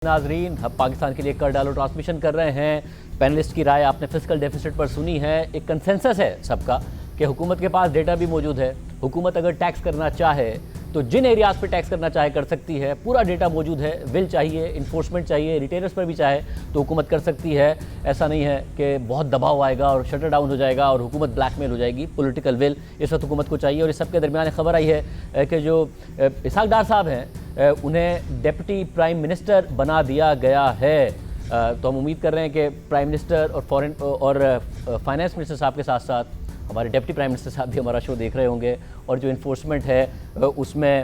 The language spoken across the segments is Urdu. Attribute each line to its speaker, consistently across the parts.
Speaker 1: ناظرین، ہم پاکستان کے لیے کر ڈالو ٹرانسمیشن کر رہے ہیں. پینلسٹ کی رائے آپ نے فسکل ڈیفیسٹ پر سنی ہے. ایک کنسنسس ہے سب کا کہ حکومت کے پاس ڈیٹا بھی موجود ہے. حکومت اگر ٹیکس کرنا چاہے تو جن ایریاز پہ ٹیکس کرنا چاہے کر سکتی ہے. پورا ڈیٹا موجود ہے. ول چاہیے، انفورسمنٹ چاہیے، ریٹیلرز پر بھی چاہے تو حکومت کر سکتی ہے. ایسا نہیں ہے کہ بہت دباؤ آئے گا اور شٹر ڈاؤن ہو جائے گا اور حکومت بلیک میل ہو جائے گی. پولیٹیکل ول اس وقت حکومت کو چاہیے. اور اس سب کے درمیان خبر آئی ہے کہ جو اسحاق ڈار صاحب ہیں انہیں ڈپٹی پرائم منسٹر بنا دیا گیا ہے. تو ہم امید کر رہے ہیں کہ پرائم منسٹر اور فائنانس منسٹر صاحب کے ساتھ ساتھ ہمارے ڈپٹی پرائم منسٹر صاحب بھی ہمارا شو دیکھ رہے ہوں گے اور جو انفورسمنٹ ہے اس میں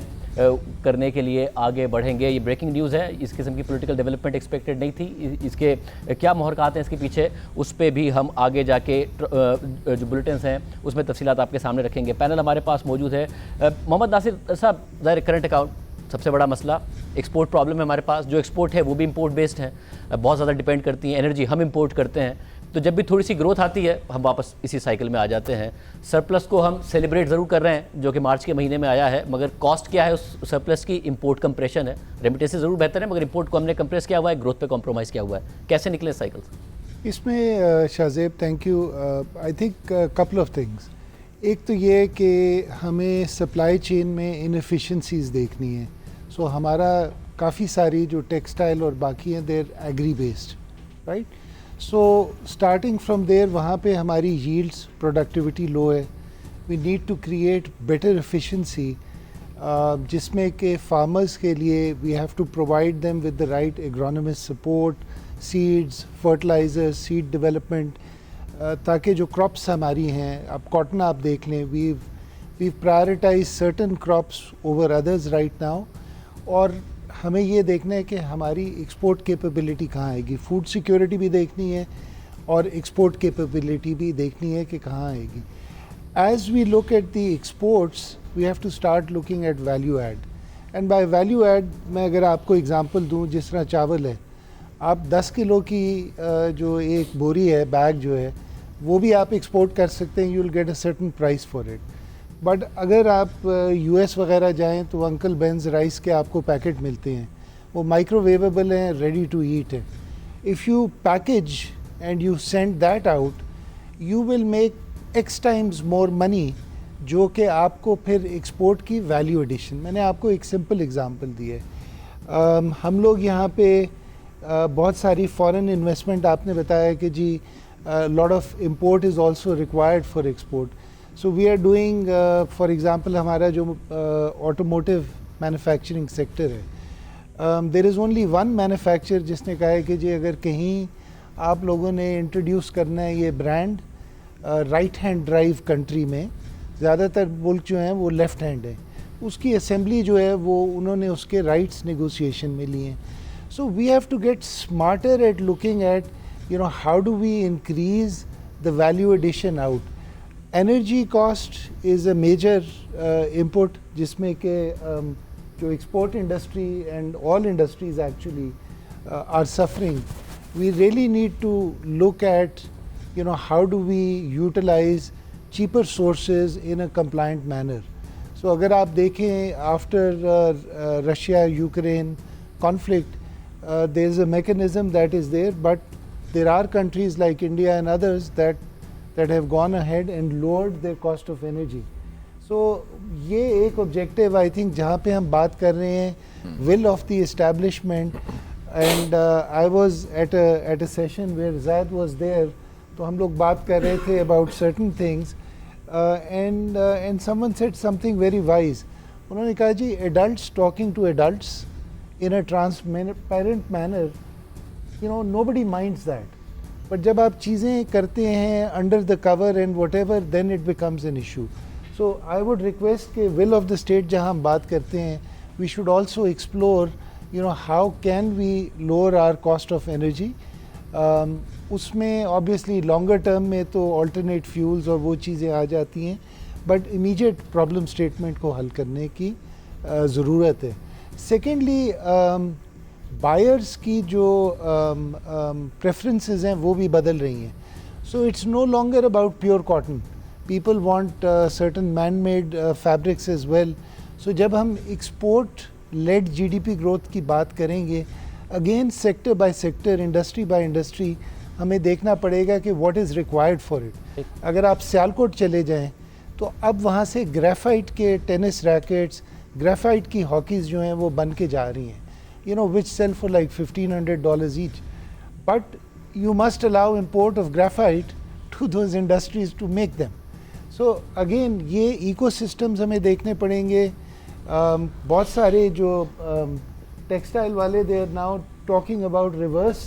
Speaker 1: کرنے کے لیے آگے بڑھیں گے. یہ بریکنگ نیوز ہے. اس قسم کی پولیٹیکل ڈیولپمنٹ ایکسپیکٹڈ نہیں تھی. اس کے کیا محرکات ہیں اس کے پیچھے، اس پہ بھی ہم آگے جا کے جو بلیٹنز ہیں اس میں تفصیلات آپ کے سامنے رکھیں گے. پینل ہمارے پاس موجود ہے. محمد ناصر صاحب، ظاہر کرنٹ اکاؤنٹ سب سے بڑا مسئلہ، ایکسپورٹ پرابلم ہے ہمارے پاس. جو ایکسپورٹ ہے وہ بھی امپورٹ بیسڈ ہے، بہت زیادہ ڈیپینڈ کرتی ہیں. انرجی ہم امپورٹ کرتے ہیں، تو جب بھی تھوڑی سی گروتھ آتی ہے ہم واپس اسی سائیکل میں آ جاتے ہیں. سرپلس کو ہم سیلیبریٹ ضرور کر رہے ہیں جو کہ مارچ کے مہینے میں آیا ہے، مگر کاسٹ کیا ہے اس سرپلس کی؟ امپورٹ کمپریشن ہے. ریمیٹنس ضرور بہتر ہے مگر امپورٹ کو ہم نے کمپریس کیا ہوا ہے، گروتھ پہ کمپرومائز کیا ہوا ہے. کیسے نکلے سائیکل
Speaker 2: اس میں؟ Shahzeb thank you. I think couple of things. ایک تو یہ کہ ہمیں سپلائی چین میں انفیشنسیز دیکھنی ہے. سو ہمارا کافی ساری جو ٹیکسٹائل اور باقی ہیں there agri based, right. So starting from there وہاں پہ ہماری ییلڈس پروڈکٹیوٹی لو ہے. We need to create better efficiency جس میں کہ فارمرز کے لیے we have to provide them with the right agronomist support, seeds, fertiliser, seed development, تاکہ جو کراپس ہماری ہیں، اب کاٹن آپ دیکھ لیں، we prioritise certain crops over others right now. اور ہمیں یہ دیکھنا ہے کہ ہماری ایکسپورٹ کیپیبلٹی کہاں آئے گی. فوڈ سیکیورٹی بھی دیکھنی ہے اور ایکسپورٹ کیپیبلٹی بھی دیکھنی ہے کہ کہاں آئے گی. As we look at the exports we have to start looking at value add. And by value add میں اگر آپ کو اگزامپل دوں، جس طرح چاول ہے، آپ 10 کلو کی جو ایک بوری ہے، بیگ جو ہے، وہ بھی آپ ایکسپورٹ کر سکتے ہیں. You will get a certain price for it. But اگر آپ یو ایس وغیرہ جائیں تو انکل بینز رائس کے آپ کو پیکٹ ملتے ہیں، وہ مائکرو ویویبل ہیں، ریڈی ٹو ایٹ ہیں. If you package and you send that out you will make X times more money, جو کہ آپ کو پھر ایکسپورٹ کی ویلیو ایڈیشن. میں نے آپ کو ایک سمپل ایگزامپل دی ہے. ہم لوگ یہاں پہ بہت ساری فارن انویسٹمنٹ، آپ نے بتایا کہ جی lot of import is also required for export. So we are doing for example ہمارا جو آٹوموٹیو مینوفیکچرنگ سیکٹر ہے، there is only one manufacture جس نے کہا ہے کہ جی اگر کہیں آپ لوگوں نے انٹروڈیوس کرنا ہے یہ brand right hand drive country میں، زیادہ تر ملک جو ہیں وہ لیفٹ ہینڈ ہیں، اس کی اسمبلی جو ہے وہ انہوں نے اس کے رائٹس نیگوسیشن میں لیے ہیں. So we have to get smarter at looking at, how do we increase the value addition out. Energy cost is a major input جس میں کہ جو export industry and all industries actually are suffering. We really need to look at, how do we utilize cheaper sources in a compliant manner. So اگر آپ دیکھیں after Russia-Ukraine conflict, there is a mechanism that is there, but there are countries like India and others that have gone ahead and lowered their cost of energy. So یہ ایک objective I think جہاں پہ ہم بات کر رہے ہیں will of the establishment. And I was at a session where Zaid was there, تو ہم لوگ بات کر رہے تھے about certain things, and someone said something very wise. انہوں نے کہا جی adults talking to adults in a transparent manner, nobody minds that. But جب آپ چیزیں کرتے ہیں under the cover and whatever, then it becomes an issue. So I would request کہ will of the state جہاں ہم بات کرتے ہیں, we should also explore, how can we lower our cost of energy. اس میں obviously longer term میں تو alternate fuels اور وہ چیزیں آ جاتی ہیں, but immediate problem statement کو حل کرنے کی ضرورت ہے. سیکنڈلی بائرس کی جو پریفرنسز ہیں وہ بھی بدل رہی ہیں. So it's no longer about pure cotton. People want certain man made fabrics as well. So جب ہم export led G D P growth کی بات کریں گے, again sector by sector, industry by industry ہمیں دیکھنا پڑے گا کہ what is required for it. اگر آپ سیالکوٹ چلے جائیں تو اب وہاں سے گریفائٹ کے ٹینس ریکٹس, گریفائٹ کی ہاکیز جو ہیں وہ بن کے جا رہی ہیں, which sell for like $1,500 each. But you must allow import of graphite to those industries to make them. So again یہ ایکو سسٹمز ہمیں دیکھنے پڑیں گے. بہت سارے جو ٹیکسٹائل والے they are now talking about reverse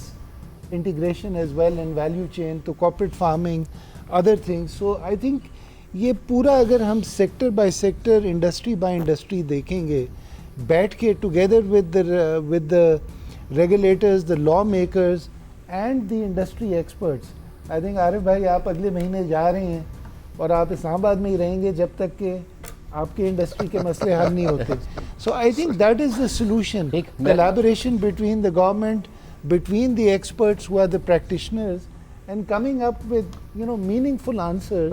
Speaker 2: integration as well in value chain to corporate farming, other things. So I think یہ پورا اگر ہم sector by sector, industry by industry دیکھیں گے بیٹھ کے together with the regulators, the law makers and the industry experts. I think عارف بھائی آپ اگلے مہینے جا رہے ہیں اور آپ اسلام آباد میں ہی رہیں گے جب تک کہ آپ کے انڈسٹری کے مسئلے حل نہیں ہوتے. So I think that is the solution. Collaboration between the government, between the experts who are the practitioners, and coming up with meaningful answers.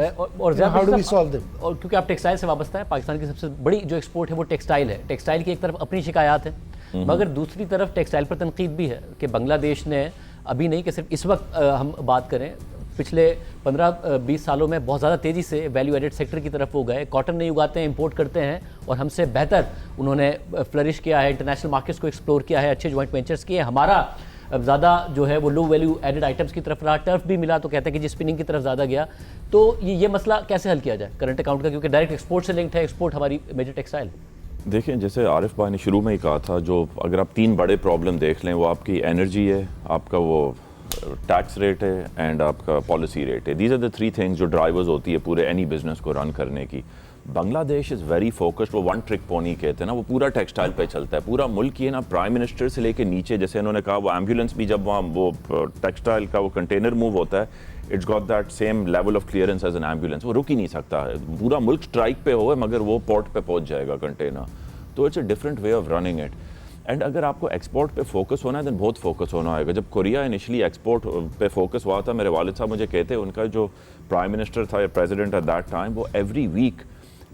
Speaker 2: How do we solve them?
Speaker 1: اور کیونکہ آپ ٹیکسٹائل سے وابستہ ہیں, پاکستان کی سب سے بڑی جو ایکسپورٹ ہے وہ ٹیکسٹائل ہے. ٹیکسٹائل کی ایک طرف اپنی شکایات ہیں مگر دوسری طرف ٹیکسٹائل پر تنقید بھی ہے کہ بنگلہ دیش نے ابھی نہیں کہ صرف اس وقت ہم بات کریں, پچھلے 15-20 سالوں میں بہت زیادہ تیزی سے ویلیو ایڈڈ سیکٹر کی طرف وہ گئے. کاٹن نہیں اگاتے ہیں, امپورٹ کرتے ہیں, اور ہم سے بہتر انہوں نے فلرش کیا ہے, انٹرنیشنل مارکیٹس کو ایکسپلور کیا ہے, اچھے جوائنٹ وینچرز کیے. ہمارا زیادہ جو ہے وہ لو ویلیو ایڈڈ آئٹمس کی طرف رہا, ٹرف بھی ملا تو کہتے ہیں کہ جی اسپننگ کی طرف زیادہ گیا. تو یہ مسئلہ کیسے حل کیا جائے کرنٹ اکاؤنٹ کا, کیونکہ ڈائریکٹ ایکسپورٹ سے لنکڈ ہے, ایکسپورٹ ہماری میجر ٹیکسٹائل.
Speaker 3: دیکھیں جیسے عارف بھائی نے شروع میں ہی کہا تھا, جو اگر آپ 3 بڑے پرابلم دیکھ لیں, وہ آپ کی انرجی ہے, آپ کا وہ ٹیکس ریٹ ہے, اینڈ آپ کا پالیسی ریٹ ہے. دیز آر دا 3 تھنگز جو ڈرائیورز ہوتی ہے پورے اینی بزنس کو رن کرنے کی. بنگلہ دیش از ویری فوکسڈ, وہ ون ٹرک پونی کہتے ہیں نا, وہ پورا ٹیکسٹائل پہ چلتا ہے. پورا ملک یہ نا پرائم منسٹر سے لے کے نیچے, جیسے انہوں نے کہا وہ ایمبولینس بھی جب وہاں وہ ٹیکسٹائل کا وہ کنٹینر موو ہوتا ہے, it's got that same level of clearance as an ambulance. وہ رک ہی نہیں سکتا ہے, پورا ملک اسٹرائک پہ ہوئے مگر وہ پورٹ پہ پہنچ جائے گا کنٹینر. تو it's a different way of running it. And اگر آپ کو ایکسپورٹ پہ فوکس ہونا ہے دین بہت فوکس ہونا ہوگا. جب کوریا انیشلی ایکسپورٹ پہ فوکس ہوا تھا, میرے والد صاحب مجھے کہتے, ان کا جو پرائم منسٹر تھا یا پریزیڈنٹ ایٹ دیٹ ٹائم, وہ ایوری ویک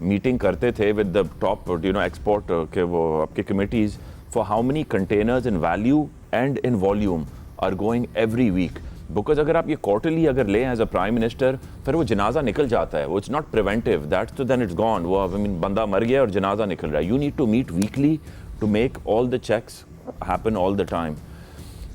Speaker 3: میٹنگ کرتے تھے ود دا ٹاپ ایکسپورٹ کے وہ آپ کے committees for how many containers in value and in volume are going every week. Because اگر آپ یہ کوارٹرلی اگر لیں ایز اے پرائم منسٹر, پھر وہ جنازہ نکل جاتا ہے, وہ اٹس ناٹ پریونٹیو, دیٹس تو دین اٹس گون, وہ بندہ مر گیا اور جنازہ نکل رہا ہے. You need to meet weekly to make all the checks happen all the time.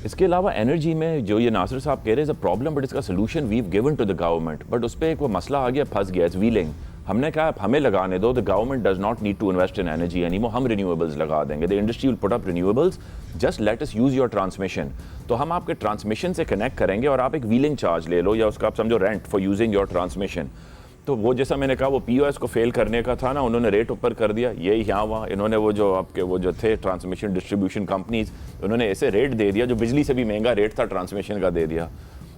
Speaker 3: اس کے علاوہ انرجی میں جو یہ ناصر صاحب کہہ رہے ہیں پرابلم, بٹ اس کا solution we've given to the government, but اس پہ ایک وہ مسئلہ آ گیا, پھنس گیا, اٹس ویلنگ. ہم نے کہا ہمیں لگانے دو, the government does not need to invest in energy any more, ہم رینیویبلز لگا دیں گے, the industry will put up renewables, just let us use your transmission. تو ہم آپ کے ٹرانسمیشن سے کنیکٹ کریں گے اور آپ ایک ویلنگ چارج لے لو, یا اس کا آپ سمجھو rent for using your transmission. تو وہ جیسا میں نے کہا وہ پی او ایس کو فیل کرنے کا تھا نا, انہوں نے ریٹ اوپر کر دیا, یہی یہاں وہاں انہوں نے وہ جو آپ کے وہ جو تھے ٹرانسمیشن ڈسٹریبیوشن کمپنیز, انہوں نے ایسے ریٹ دے دیا جو بجلی سے بھی مہنگا ریٹ تھا ٹرانسمیشن کا دے دیا.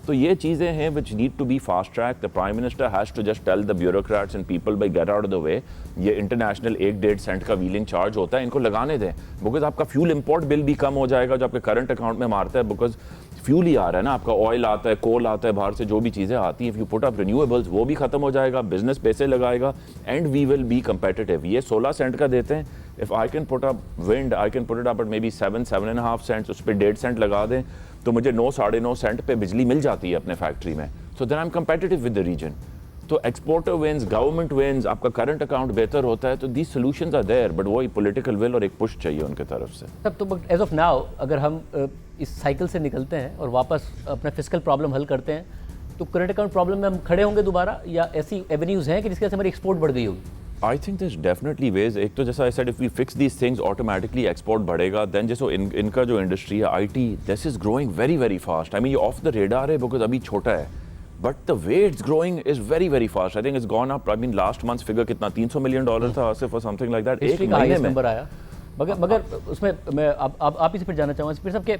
Speaker 3: تو یہ چیزیں ہیں which need to be fast tracked. The Prime Minister has to just tell the bureaucrats and people by get out of the way, یہ انٹرنیشنل 1-1.5 سینٹ کا ویلنگ چارج ہوتا ہے, ان کو لگانے دیں, بیکاز آپ کا فیول امپورٹ بل بھی کم ہو جائے گا جو آپ کے کرنٹ اکاؤنٹ میں مارتا ہے, بیکاز فیول ہی آ رہا ہے نا, آپ کا آئل آتا ہے, کول آتا ہے باہر سے, جو بھی چیزیں آتی ہیں, if you put up renewables وہ بھی ختم ہو جائے گا, بزنس پیسے لگائے گا, and we will be competitive. یہ 16 سینٹ کا دیتے ہیں, if I can put up wind, I can put it up at maybe 7.5 cents, اس پہ 1.5 سینٹ لگا دیں تو مجھے 9-9.5 سینٹ پہ بجلی مل جاتی ہے اپنے فیکٹری میں. So then I'm competitive with the region. تو ایکسپورٹر وینز, گورنمنٹ وینز, آپ کا کرنٹ اکاؤنٹ بہتر ہوتا ہے. تو these solutions are there, but وہی پولیٹیکل ول اور ایک پش چاہیے ان کی طرف سے.
Speaker 1: تب تو ایز آف ناؤ اگر ہم اس سائیکل سے نکلتے ہیں اور واپس اپنا فسکل پرابلم حل کرتے ہیں, تو کرنٹ اکاؤنٹ پرابلم میں ہم کھڑے ہوں گے دوبارہ, یا ایسی ایونیوز ہیں کہ جس کی وجہ سے ہماری ایکسپورٹ بڑھ گئی ہوگی؟
Speaker 3: I think there's definitely ways. ایک تو جیسا I said, if we fix these things, automatically export بڑھے گا. Then جیسے ان کا جو انڈسٹری ہے IT, this is growing very very fast. I mean یہ off the radar ہے because ابھی چھوٹا ہے, but the way it's growing is very very fast. I think it's gone up. I mean last month's figure کتنا $300 million تھا Asif or something like that. ایک مہینے میں
Speaker 1: نمبر آیا. مگر اس میں میں آپ ہی سے پھر جانا چاہوں گا پھر صاحب کہ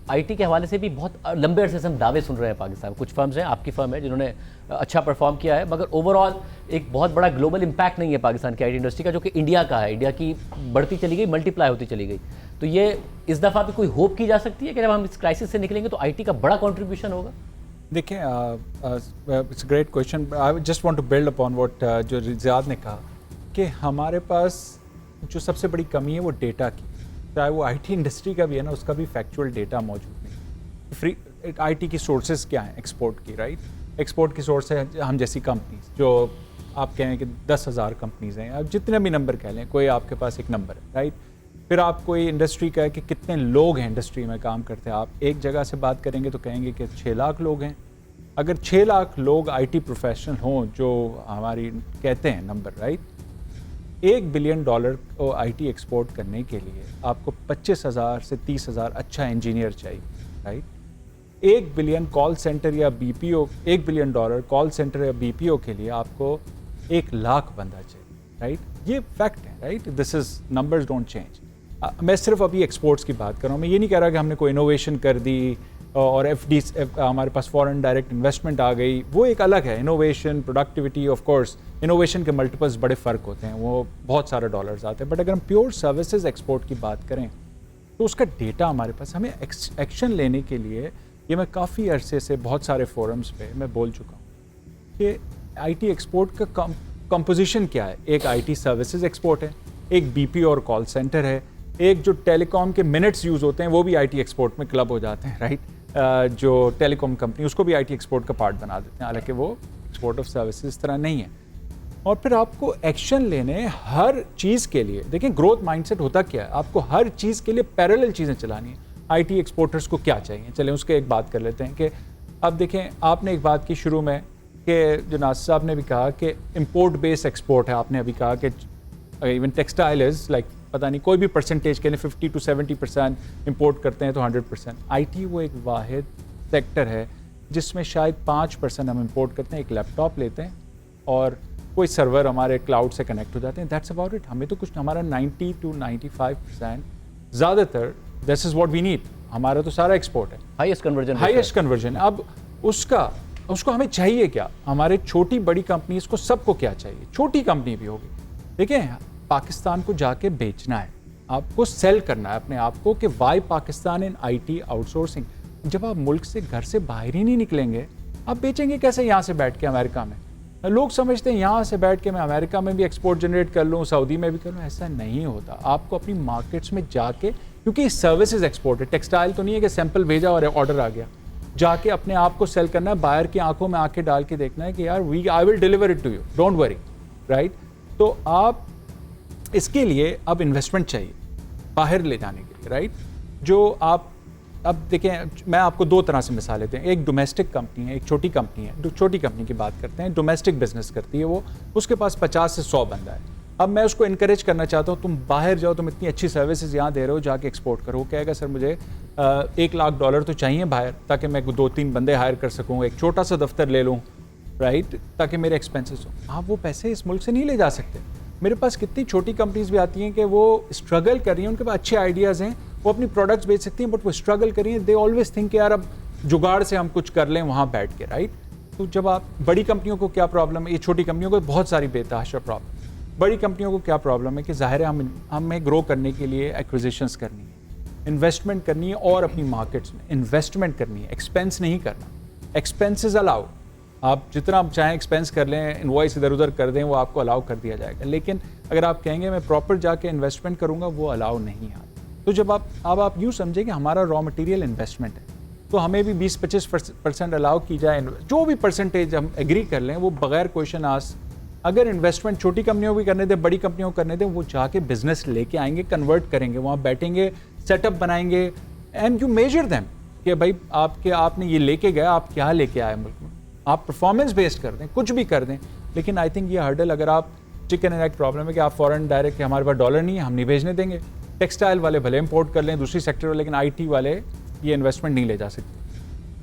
Speaker 1: آئی ٹی کے حوالے سے بھی بہت لمبے عرصے سے ہم دعوے سن رہے ہیں پاکستان. کچھ فرمز ہیں, آپ کی فرم ہے, جنہوں نے اچھا پرفارم کیا ہے, مگر اوور آل ایک بہت بڑا گلوبل امپیکٹ نہیں ہے پاکستان کی آئی ٹی انڈسٹری کا, جو کہ انڈیا کا ہے. انڈیا کی بڑھتی چلی گئی, ملٹی پلائی ہوتی چلی گئی. تو یہ اس دفعہ بھی کوئی ہوپ کی جا سکتی ہے کہ جب ہم اس کرائسس سے نکلیں گے تو آئی ٹی کا بڑا کنٹریبیوشن ہوگا؟
Speaker 4: دیکھیں, it's a great question. I just want to build upon what جو زیاد نے کہا کہ ہمارے پاس جو سب سے بڑی کمی ہے وہ ڈیٹا کی. چاہے وہ آئی ٹی انڈسٹری کا بھی ہے نا, اس کا بھی فیکچوئل ڈیٹا موجود نہیں. فری آئی ٹی کی سورسز کیا ہیں ایکسپورٹ کی, رائٹ. ایکسپورٹ کی سورس ہے ہم جیسی کمپنیز, جو آپ کہیں کہ 10,000 کمپنیز ہیں, آپ جتنے بھی نمبر کہہ لیں, کوئی آپ کے پاس ایک نمبر ہے, رائٹ. پھر آپ کوئی انڈسٹری کا ہے کہ کتنے لوگ ہیں انڈسٹری میں کام کرتے ہیں, آپ ایک جگہ سے بات کریں گے تو کہیں گے کہ 6 لاکھ لوگ ہیں. اگر 6 لاکھ لوگ آئی ٹی پروفیشنل ہوں, جو ہماری کہتے ہیں number, right, $1 billion I T export کرنے کے لیے آپ کو 25,000 سے 30,000 اچھا انجینئر چاہیے, رائٹ. $1 بلین کال سینٹر یا بی پی او, $1 بلین کال سینٹر یا بی پی او کے لیے آپ کو 1 لاکھ بندہ چاہیے, رائٹ. یہ فیکٹ ہے, right. This is numbers don't change. میں صرف ابھی ایکسپورٹس کی بات کر رہا ہوں, میں یہ نہیں کہہ رہا کہ ہم نے کوئی انوویشن کر دی اور ایف ڈی ہمارے پاس فورن ڈائریکٹ انویسٹمنٹ آ گئی, وہ ایک الگ ہے. Innovation, productivity, of course innovation کے ملٹیپلز بڑے فرق ہوتے ہیں, وہ بہت سارے ڈالرز آتے ہیں. بٹ اگر ہم پیور سروسز ایکسپورٹ کی بات کریں تو اس کا ڈیٹا ہمارے پاس, ہمیں ایکشن لینے کے لیے, یہ میں کافی عرصے سے بہت سارے فورمز پہ میں بول چکا ہوں کہ آئی ٹی ایکسپورٹ کا کمپوزیشن کیا ہے. ایک آئی ٹی سروسز ایکسپورٹ ہے, ایک بی پی اور کال سینٹر ہے, ایک جو ٹیلی کام کے منٹس یوز ہوتے ہیں وہ بھی آئی ٹی ایکسپورٹ میں کلب ہو جاتے ہیں, رائٹ. جو ٹیلی کام کمپنی اس کو بھی آئی ٹی ایکسپورٹ کا پارٹ بنا دیتے ہیں, حالانکہ وہ ایکسپورٹ آف سروسز اس طرح نہیں ہے. اور پھر آپ کو ایکشن لینے ہر چیز کے لیے, دیکھیں گروتھ مائنڈ سیٹ ہوتا کیا ہے, آپ کو ہر چیز کے لیے پیرالل چیزیں چلانی ہیں. آئی ٹی ایکسپورٹرز کو کیا چاہیے, چلیں اس کے ایک بات کر لیتے ہیں کہ اب دیکھیں, آپ نے ایک بات کی شروع میں کہ جو ناصر صاحب نے بھی کہا کہ امپورٹ بیس ایکسپورٹ ہے. آپ نے ابھی کہا کہ ایون ٹیکسٹائل از لائک پتہ نہیں کوئی بھی پرسنٹیج کے لیے 50 to 70% امپورٹ کرتے ہیں تو 100%. آئی ٹی وہ ایک واحد سیکٹر ہے جس میں شاید 5% ہم امپورٹ کرتے ہیں. ایک لیپ ٹاپ لیتے ہیں اور کوئی سرور ہمارے کلاؤڈ سے کنیکٹ ہو جاتے ہیں, دیٹس اباؤٹ اٹ. ہمیں تو کچھ, ہمارا 90 to 95% زیادہ تر دس از واٹ وی نیڈ. ہمارا تو سارا ایکسپورٹ ہے, ہائیسٹ کنورژن. اب اس کو ہمیں چاہیے کیا, ہمارے چھوٹی بڑی کمپنیز کو سب کو کیا چاہیے, چھوٹی کمپنی بھی ہوگی, دیکھیں پاکستان کو جا کے بیچنا ہے, آپ کو سیل کرنا ہے اپنے آپ کو کہ why Pakistan in I T آؤٹ سورسنگ. جب آپ ملک سے گھر سے باہر ہی نہیں نکلیں گے, آپ بیچیں گے کیسے یہاں سے بیٹھ کے امریکہ میں؟ لوگ سمجھتے ہیں یہاں سے بیٹھ کے میں امریکہ میں بھی ایکسپورٹ جنریٹ کر لوں, سعودی میں بھی کر لوں. ایسا نہیں ہوتا. آپ کو اپنی مارکیٹس میں جا کے, کیونکہ سروسز ایکسپورٹ ہے, ٹیکسٹائل تو نہیں ہے کہ سیمپل بھیجا اور آرڈر آ گیا, جا کے اپنے آپ کو سیل کرنا ہے, بائر کی آنکھوں میں آنکھیں ڈال کے دیکھنا ہے کہ یار I will deliver it to you, don't worry, right. تو آپ اس کے لیے اب انویسٹمنٹ چاہیے باہر لے جانے کے لیے, رائٹ. جو آپ اب دیکھیں, میں آپ کو 2 طرح سے مثالیں دیں. ایک ڈومیسٹک کمپنی ہے, ایک چھوٹی کمپنی ہے. چھوٹی کمپنی کی بات کرتے ہیں, ڈومیسٹک بزنس کرتی ہے وہ, اس کے پاس 50 سے 100 بندہ ہے. اب میں اس کو انکریج کرنا چاہتا ہوں, تم باہر جاؤ, تم اتنی اچھی سروسز یہاں دے رہے ہو, جا کے ایکسپورٹ کرو. وہ کہے گا سر مجھے $1 لاکھ تو چاہیے باہر تاکہ میں 2-3 بندے ہائر کر سکوں, ایک چھوٹا سا دفتر لے لوں, رائٹ, تاکہ میرے ایکسپینسز ہوں. آپ وہ پیسے اس ملک سے نہیں لے جا سکتے. میرے پاس کتنی چھوٹی کمپنیز بھی آتی ہیں کہ وہ اسٹرگل کر رہی ہیں, ان کے پاس اچھے آئیڈیاز ہیں, وہ اپنی پروڈکٹس بیچ سکتی ہیں, بٹ وہ اسٹرگل کر رہی ہیں. دے آلویز تھنک کہ یار اب جگاڑ سے ہم کچھ کر لیں وہاں بیٹھ کے, رائٹ. تو جب آپ بڑی کمپنیوں کو کیا پرابلم ہے, یہ چھوٹی کمپنیوں کو بہت ساری بے تحاشا پرابلم. بڑی کمپنیوں کو کیا پرابلم ہے کہ ظاہر ہے ہمیں گرو کرنے کے لیے ایکوزیشنس کرنی ہے, انویسٹمنٹ کرنی ہے, اور اپنی مارکیٹس میں انویسٹمنٹ کرنی ہے, ایکسپینس نہیں کرنا. ایکسپینسز الاؤ, آپ جتنا چاہیں ایکسپینس کر لیں, انوائس ادھر ادھر کر دیں, وہ آپ کو الاؤ کر دیا جائے گا. لیکن اگر آپ کہیں گے میں پراپر جا کے انویسٹمنٹ کروں گا, وہ الاؤ نہیں آتا. تو جب آپ یوں سمجھیں کہ ہمارا را مٹیریل انویسٹمنٹ ہے, تو ہمیں بھی 20-25% الاؤ کی جائے, جو بھی پرسنٹیج ہم ایگری کر لیں, وہ بغیر کویشچن آس. اگر انویسٹمنٹ چھوٹی کمپنیوں کو بھی کرنے دیں, بڑی کمپنیوں کو کرنے دیں, وہ جا کے بزنس لے کے آئیں گے, کنورٹ کریں گے, وہاں بیٹھیں گے, سیٹ اپ بنائیں گے, اینڈ یو میجر دیم کہ بھائی آپ نے یہ لے کے گیا, آپ کیا لے کے آئے ملک میں. آپ پرفارمنس بیسڈ کر دیں, کچھ بھی کر دیں. لیکن آئی تھنک یہ ہرڈل, اگر آپ چکن اینڈ ایگ پرابلم ہے کہ آپ فورن ڈائریکٹ کہ ہمارے پاس ڈالر نہیں ہے, ہم نہیں بھیجنے دیں گے. ٹیکسٹائل والے بھلے امپورٹ کر لیں دوسری سیکٹر والے, لیکن آئی ٹی والے یہ انویسٹمنٹ نہیں لے جا سکتے.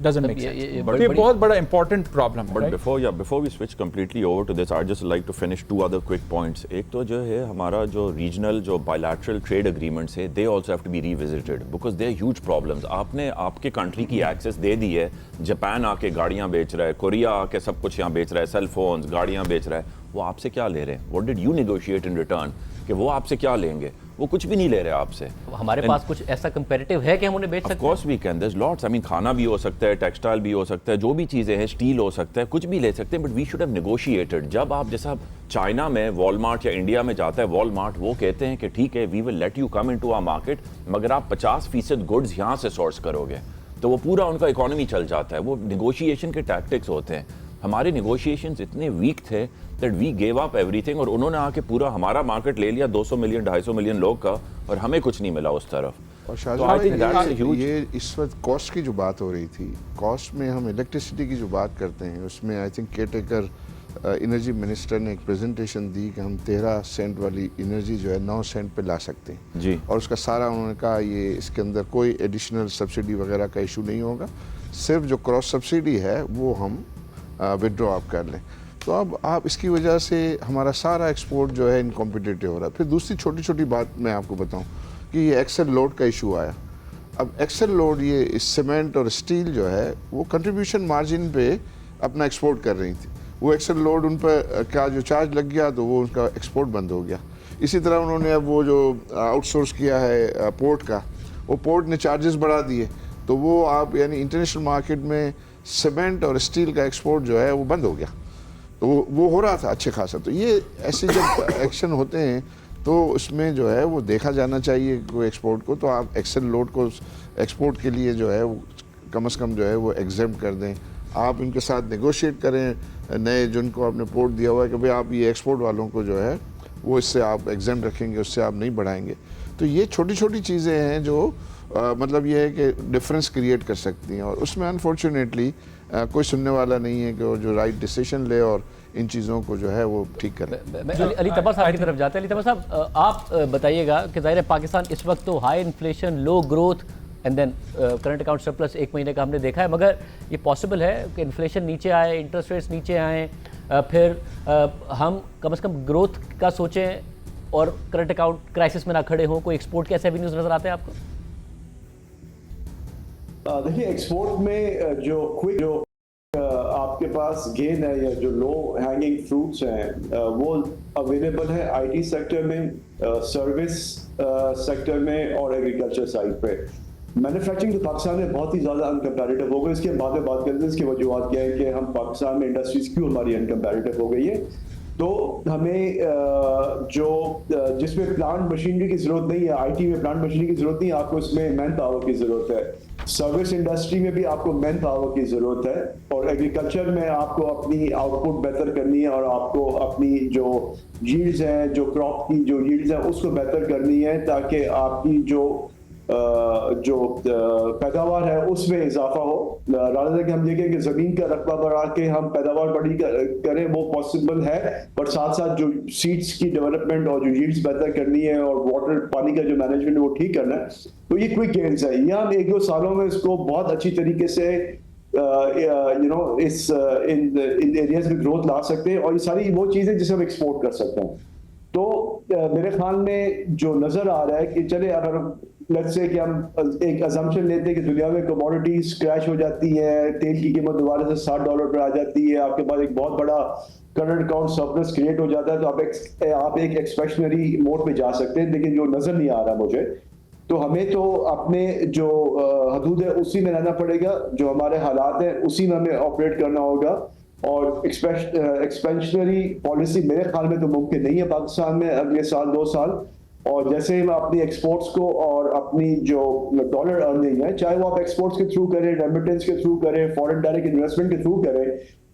Speaker 4: Doesn't make sense. یہ بہت بڑا important problem ہے.
Speaker 3: But before we switch completely over to this, I'd just like to finish 2 other quick points. ایک تو جو ہے ہمارا جو regional جو bilateral trade agreements ہے, they also have to be revisited because they're huge problems. آپ نے آپ کے country کی access دے دی ہے, جاپان آ کے گاڑیاں بیچ رہا ہے, کوریا آ کے سب کچھ یہاں بیچ رہا ہے, سیل فونز گاڑیاں بیچ رہا ہے. وہ آپ سے کیا لے رہے ہیں؟ What did you negotiate in return? کہ وہ آپ سے کیا لیں گے؟ وہ کچھ بھی نہیں لے رہے آپ سے.
Speaker 1: ہمارے پاس کچھ ایسا کمپیریٹیو ہے کہ ہم انہیں بیچ
Speaker 3: Of
Speaker 1: سکتے ہیں؟
Speaker 3: course we can, there's lots. I mean کھانا بھی ہو سکتا ہے, ٹیکسٹائل بھی ہو سکتا ہے, جو بھی چیزیں ہیں, اسٹیل ہو سکتا ہے, کچھ بھی لے سکتے ہیں, but we should have negotiated. جب آپ جیسا چائنا میں والمارٹ یا انڈیا میں جاتا ہے والمارٹ, وہ کہتے ہیں کہ ٹھیک ہے we will let you come into our market, مگر آپ 50% گڈز یہاں سے سورس کرو گے, تو وہ پورا ان کا اکانومی چل جاتا ہے. وہ نیگوشیشن کے ٹیکٹکس ہوتے ہیں. ہمارے نیگوشیشنز اتنے ویک تھے دیٹ وی گیو اپ ایوری تھنگ, اور انہوں نے آ کے پورا ہمارا مارکیٹ لے لیا 200 ملین 250 ملین لوگ کا, اور ہمیں کچھ نہیں ملا اس طرف.
Speaker 5: اور
Speaker 3: تو
Speaker 5: Shahjahan
Speaker 3: I think that's a
Speaker 5: بھائی
Speaker 3: huge-
Speaker 5: یہ اس وقت کاسٹ کی جو بات ہو رہی تھی, کاسٹ میں ہم الیکٹریسٹی کی جو بات کرتے ہیں اس میں I think care taker energy minister نے ایک پریزنٹیشن دی کہ ہم 13 سینٹ والی انرجی جو ہے 9 سینٹ پہ لا سکتے ہیں
Speaker 3: جی,
Speaker 5: اور اس کا سارا انہوں نے کہا یہ اس کے اندر کوئی ایڈیشنل سبسڈی وغیرہ کا ایشو نہیں ہوگا, صرف جو کراس سبسڈی ہے وہ ہم وڈرا آپ کر لیں. تو اب آپ اس کی وجہ سے ہمارا سارا ایکسپورٹ جو ہے انکمپیٹیٹیو ہو رہا ہے. پھر دوسری چھوٹی چھوٹی بات میں آپ کو بتاؤں کہ یہ ایکسل لوڈ کا ایشو آیا. اب ایکسل لوڈ یہ سیمنٹ اور اسٹیل جو ہے وہ کنٹریبیوشن مارجن پہ اپنا ایکسپورٹ کر رہی تھی, وہ ایکسل لوڈ ان پہ کا جو چارج لگ گیا تو وہ ان کا ایکسپورٹ بند ہو گیا. اسی طرح انہوں نے اب وہ جو آؤٹ سورس کیا ہے پورٹ کا, وہ پورٹ نے چارجز بڑھا دیے, تو وہ آپ یعنی انٹرنیشنل مارکیٹ میں سیمنٹ اور اسٹیل کا ایکسپورٹ جو ہے وہ بند ہو گیا. تو وہ ہو رہا تھا اچھے خاصا. تو یہ ایسے جب ایکشن ہوتے ہیں تو اس میں جو ہے وہ دیکھا جانا چاہیے کوئی ایکسپورٹ کو, تو آپ ایکسل لوڈ کو ایکسپورٹ کے لیے جو ہے وہ کم از کم جو ہے وہ ایگزمپٹ کر دیں. آپ ان کے ساتھ نیگوشیٹ کریں, نئے جن کو آپ نے پورٹ دیا ہوا ہے کہ بھئی آپ یہ ایکسپورٹ والوں کو جو ہے وہ اس سے آپ ایگزمپٹ رکھیں گے, اس سے آپ نہیں بڑھائیں گے. تو یہ چھوٹی چھوٹی چیزیں ہیں جو مطلب یہ ہے کہ ڈفرینس کریٹ کر سکتی ہیں, اور اس میں انفارچونیٹلی کوئی سننے والا نہیں ہے کہ وہ جو رائٹ ڈیسیشن لے اور ان چیزوں کو جو ہے وہ ٹھیک کرے.
Speaker 1: علی طبع صاحب کی طرف جاتے ہیں. علی طبع صاحب آپ بتائیے گا کہ ظاہر ہے پاکستان اس وقت تو high inflation, low growth and then current account surplus 1 مہینے کا ہم نے دیکھا ہے, مگر یہ پاسبل ہے کہ انفلیشن نیچے آئے, انٹرسٹ ریٹس نیچے آئیں, پھر ہم کم از کم گروتھ کا سوچیں اور کرنٹ اکاؤنٹ کرائسس میں نہ کھڑے ہوں؟ کوئی ایکسپورٹ کے ایسے ایونیوز نظر آتے ہیں آپ کو؟
Speaker 6: دیکھیے ایکسپورٹ میں جو آپ کے پاس گین ہے یا جو لو ہینگنگ فروٹس ہیں وہ اویلیبل ہے آئی ٹی سیکٹر میں, سروس سیکٹر میں اور ایگریکلچر سائڈ پہ. مینوفیکچرنگ تو پاکستان میں بہت ہی زیادہ انکمپیریٹو ہو گئی. اس کے بعد میں بات کرتے ہیں اس کی وجوہات کیا ہے کہ ہم پاکستان میں انڈسٹریز کیوں ہماری انکمپیریٹو ہو گئی ہے. تو ہمیں جس میں پلانٹ مشینری کی ضرورت نہیں ہے, آئی ٹی میں پلانٹ مشینری کی ضرورت نہیں ہے, آپ کو اس میں مین پاور کی ضرورت ہے. سروس انڈسٹری میں بھی آپ کو مین پاور کی ضرورت ہے, اور ایگریکلچر میں آپ کو اپنی آؤٹ پٹ بہتر کرنی ہے, اور آپ کو اپنی جو ییلڈز ہیں, جو کراپ کی جو ییلڈز ہیں اس کو بہتر کرنی ہے, تاکہ آپ کی جو پیداوار ہے اس میں اضافہ ہو. رادر کہ ہم دیکھیں کہ زمین کا رقبہ بڑھا کے ہم پیداوار بڑی کریں, وہ پاسبل ہے, بٹ ساتھ ساتھ جو سیڈز کی ڈیولپمنٹ اور جو ییلڈز بہتر کرنی ہے اور واٹر پانی کا جو مینجمنٹ ہے وہ ٹھیک کرنا ہے. تو یہ کوئک گینز ہے, یہ ہم 1-2 سالوں میں اس کو بہت اچھی طریقے سے اس ان ایریاز میں گروتھ لا سکتے ہیں, اور یہ ساری وہ چیزیں جسے ہم ایکسپورٹ کر سکتے ہیں. تو میرے خیال میں جو نظر آ رہا ہے کہ چلے اگر لیٹس سے کہ ہم ایک ازمپشن لیتے ہیں کہ دنیا میں کموڈیٹیز کریش ہو جاتی ہیں, تیل کی قیمت دوبارہ سے $60 پر آ جاتی ہے, آپ کے پاس ایک بہت بڑا کرنٹ اکاؤنٹ سرپلس کریٹ ہو جاتا ہے, تو آپ ایک ایکسپیشنری موڈ پہ جا سکتے ہیں. لیکن جو نظر نہیں آ رہا مجھے, تو ہمیں تو اپنے جو حدود ہے اسی میں رہنا پڑے گا, جو ہمارے حالات ہیں اسی میں ہمیں آپریٹ کرنا ہوگا. اور ایکسپینشنری پالیسی میرے خیال میں تو ممکن نہیں ہے پاکستان میں اگلے سال 2 سال. اور جیسے ہم اپنی ایکسپورٹس کو اور اپنی جو ڈالر ارننگ ہے, چاہے وہ آپ ایکسپورٹس کے تھرو کریں, ریمیٹنس کے تھرو کریں, فورن ڈائریکٹ انویسٹمنٹ کے تھرو کریں,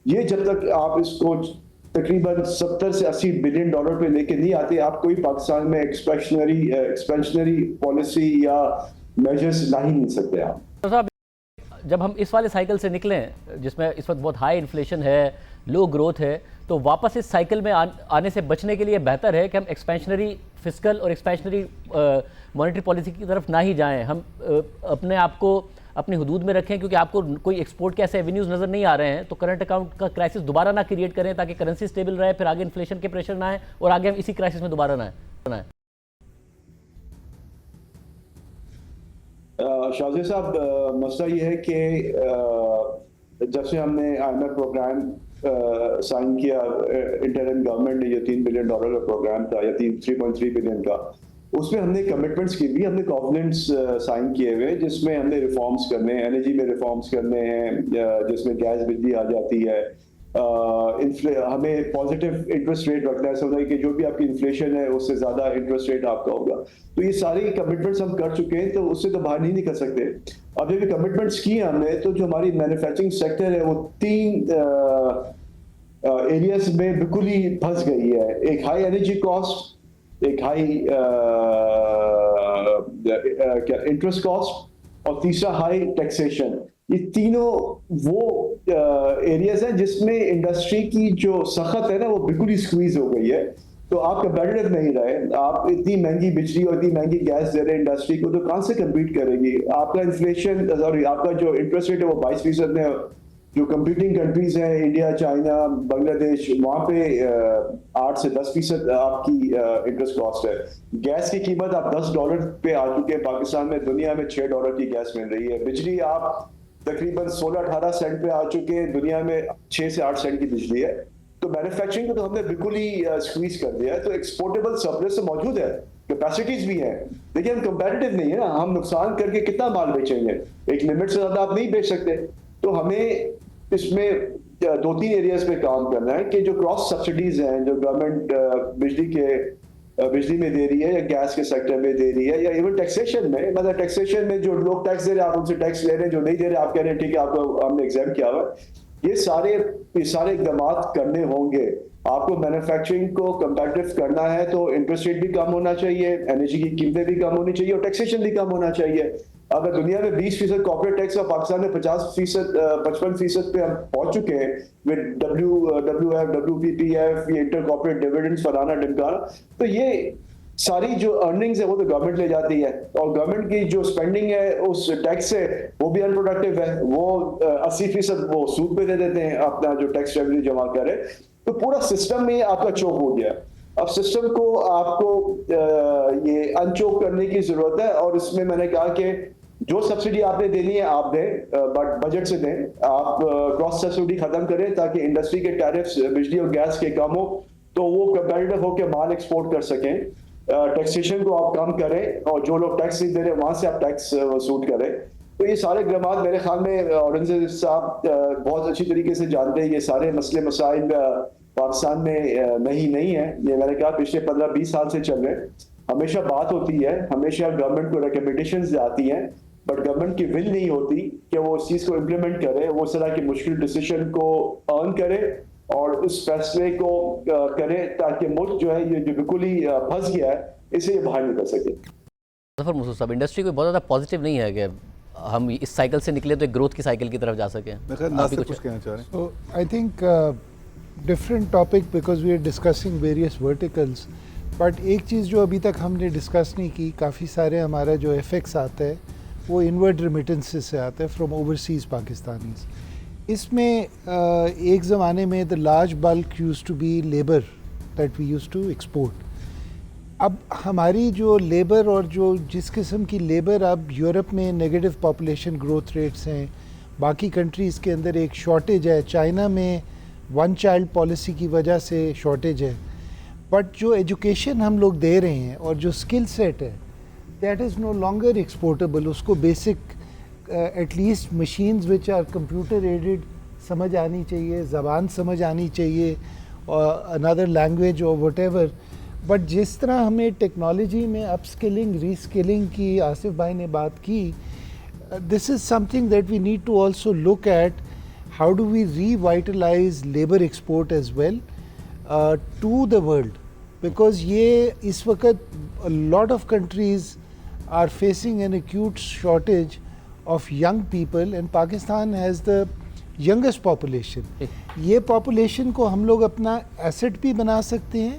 Speaker 6: یہ جب تک آپ اس کو تقریباً $70 سے $80 بلین پہ لے کے نہیں آتے, آپ کوئی پاکستان میں ایکسپینشنری پالیسی یا میجرز لا ہی نہیں سکتے. آپ
Speaker 1: جب ہم اس والے سائیکل سے نکلیں جس میں اس وقت بہت ہائی انفلیشن ہے, لو گروتھ ہے, تو واپس اس سائیکل میں آنے سے بچنے کے لیے بہتر ہے کہ ہم ایکسپینشنری فسکل اور ایکسپینشنری مانیٹری پالیسی کی طرف نہ ہی جائیں, ہم اپنے آپ کو اپنی حدود میں رکھیں, کیونکہ آپ کو کوئی ایکسپورٹ کے ایسے ایونیوز نظر نہیں آ رہے ہیں. تو کرنٹ اکاؤنٹ کا کرائسس دوبارہ نہ کریٹ کریں تاکہ کرنسی سٹیبل رہے, پھر آگے انفلیشن کے پریشر نہ آئے اور آگے ہم اسی کرائسس میں دوبارہ نہ آئیں.
Speaker 6: شاہزی صاحب, مسئلہ یہ ہے کہ جب سے ہم نے IMF پروگرام سائن کیا, انٹرم گورنمنٹ نے یہ $3 بلین کا پروگرام تھا یا 3.3 بلین کا, اس میں ہم نے کمٹمنٹس کی بھی، ہم نے کووننٹس سائن کیے ہوئے جس میں ہم نے ریفارمس کرنے ہیں، انرجی میں ریفارمس کرنے ہیں جس میں گیس بجلی آ جاتی ہے، ہمیں پازیٹیو انٹرسٹ ریٹ رکھنا ہے، سمجھا کہ جو بھی آپ کی انفلیشن ہے اس سے زیادہ انٹرسٹ ریٹ آپ کا ہوگا. تو یہ ساری کمٹمنٹس ہم کر چکے ہیں، تو اس سے تو باہر نہیں نکل سکتے. اب جب یہ کمٹمنٹس کی ہم نے، تو جو ہماری مینوفیکچرنگ سیکٹر ہے وہ 3 ایریاز میں بالکل ہی پھنس گئی ہے. ایک ہائی انرجی کاسٹ، ایک ہائی انٹرسٹ کاسٹ، اور تیسرا ہائی ٹیکسیشن. یہ تینوں وہ ایریاز ہیں جس میں انڈسٹری کی جو سخت ہے نا وہ بالکل ہی سکویز ہو گئی ہے. تو آپ کمپیٹیو نہیں رہے، آپ اتنی مہنگی بجلی اور اتنی مہنگی گیس دے رہے ہیں انڈسٹری کو، تو کہاں سے کمپیٹ کرے گی؟ آپ کا انفلیشن، آپ کا جو انٹرسٹ ریٹ ہے وہ 22% میں. جو کمپیٹنگ کنٹریز ہیں انڈیا، چائنا، بنگلہ دیش، وہاں پہ 8 سے 10% آپ کی انٹرسٹ کاسٹ ہے. گیس کی قیمت آپ $10 پہ آ چکے ہیں پاکستان میں، دنیا میں $6 کی گیس مل رہی ہے. بجلی آپ تقریباً 16-18 سینٹ پہ آ چکے ہیں، دنیا میں 6 سے 8 سینٹ کی بجلی ہے. تو مینوفیکچرنگ کو تو ہم نے بالکل ہی سکویز کر دیا ہے. تو ایکسپورٹیبل سرپلس تو موجود ہے، کیپیسٹیز بھی ہیں، لیکن ہم کمپیٹیو نہیں ہے نا. ہم نقصان کر کے کتنا مال بیچیں گے؟ ایک لمٹ سے زیادہ آپ نہیں بیچ سکتے. تو ہمیں اس میں 2-3 ایریاز پہ کام کرنا ہے کہ جو کراس سبسڈیز ہیں جو گورنمنٹ بجلی میں دے رہی ہے یا گیس کے سیکٹر میں دے رہی ہے، یا ایون ٹیکسیشن میں. مطلب ٹیکسیشن میں جو لوگ ٹیکس دے رہے ہیں آپ ان سے ٹیکس لے رہے ہیں، جو نہیں دے رہے آپ کہہ رہے ہیں ٹھیک ہے آپ کو ہم نے ایگزام کیا ہوا ہے. یہ سارے اقدامات کرنے ہوں گے. آپ کو مینوفیکچرنگ کو کمپیٹیو کرنا ہے تو انٹرسٹ ریٹ بھی کم ہونا چاہیے، انرجی کی قیمتیں بھی کم ہونی چاہیے، اور ٹیکسیشن بھی کم ہونا چاہیے. اگر دنیا میں 20% کارپوریٹ ٹیکس اور پاکستان میں 55% پہ ہم پہنچ چکے ہیں with WWF WPPF، یہ انٹر کارپوریٹ ڈیویڈنڈز فلانا ڈمکانا، تو یہ ساری جو ارننگز ہے وہ تو گورنمنٹ لے جاتی ہے، اور گورنمنٹ کی جو اسپینڈنگ ہے اس ٹیکس سے وہ بھی انپروڈکٹیو ہے. وہ 80% وہ سود پہ دے دیتے ہیں اپنا جو ٹیکس ریونیو جمع کرے. تو پورا سسٹم میں آپ کا چوک ہو گیا. اب سسٹم کو آپ کو یہ انچوک کرنے کی ضرورت ہے. اور اس میں نے کہا کہ جو سبسڈی آپ نے دینی ہے آپ دیں، بٹ بجٹ سے دیں. آپ کراس سبسڈی ختم کریں تاکہ انڈسٹری کے ٹیرفز بجلی اور گیس کے کم ہو تو وہ کمپیٹیو ہو کے مال ایکسپورٹ کر سکیں. ٹیکسیشن کو آپ کم کریں، اور جو لوگ ٹیکس نہیں دے رہے وہاں سے آپ ٹیکس وصول کریں. تو یہ سارے اقدامات میرے خیال میں اورنگزیب صاحب بہت اچھی طریقے سے جانتے ہیں. یہ سارے مسئلے مسائل پاکستان میں نہیں ہے. یہ میں نے کہا پچھلے 15-20 سال سے چل رہے ہیں. ہمیشہ بات ہوتی ہے، ہمیشہ گورنمنٹ کو ریکمنڈیشنز آتی ہیں، بٹ گورنمنٹ کی ول نہیں ہوتی کہ وہ اس چیز کو امپلیمنٹ کرے، وہ اس طرح کی مشکل ڈیسیشن کو ارن کرے اور اس فیصلے کو کرے تاکہ ملک جو ہے یہ جو بالکل ہی پھنس گیا ہے اسے یہ باہر نکل سکے.
Speaker 1: ظفر مسعود صاحب، انڈسٹری کوئی بہت زیادہ پازیٹیو نہیں ہے کہ ہم اس سائیکل سے نکلے تو ایک گروتھ کی سائیکل کی طرف جا سکیں.
Speaker 7: ناصر کچھ کہنا چاہ رہے ہیں؟
Speaker 2: So I think different topic because we are discussing various verticals. But ایک چیز جو ابھی تک ہم نے ڈسکس نہیں کی، کافی سارے ہمارا جو ایفیکٹس آتا ہے وہ انورڈ ریمیٹنسز سے آتا ہے فرام اوورسیز پاکستانیز. اس میں ایک زمانے میں the large bulk used to be labour that we used to export. اب ہماری جو لیبر اور جو جس قسم کی لیبر اب یورپ میں نیگیٹو پاپولیشن گروتھ ریٹس ہیں، باقی کنٹریز کے اندر ایک شارٹیج ہے، چائنا میں 1 چائلڈ پالیسی کی وجہ سے شارٹیج ہے. بٹ جو ایجوکیشن ہم لوگ دے رہے ہیں اور جو اسکل سیٹ ہے that is no longer exportable. اس کو basic at least machines which are computer aided سمجھ آنی چاہیے، زبان سمجھ آنی چاہیے، اور اندر لینگویج اور وٹ ایور. بٹ جس طرح ہمیں ٹیکنالوجی میں اپ اسکلنگ ری اسکلنگ کی آصف بھائی نے بات کی، this is something that we need to also look at how do we revitalise labour export as well to the world. Because یہ اس وقت lot of countries are facing an acute shortage of young people and Pakistan has the youngest population. یہ پاپولیشن کو ہم لوگ اپنا ایسٹ بھی بنا سکتے ہیں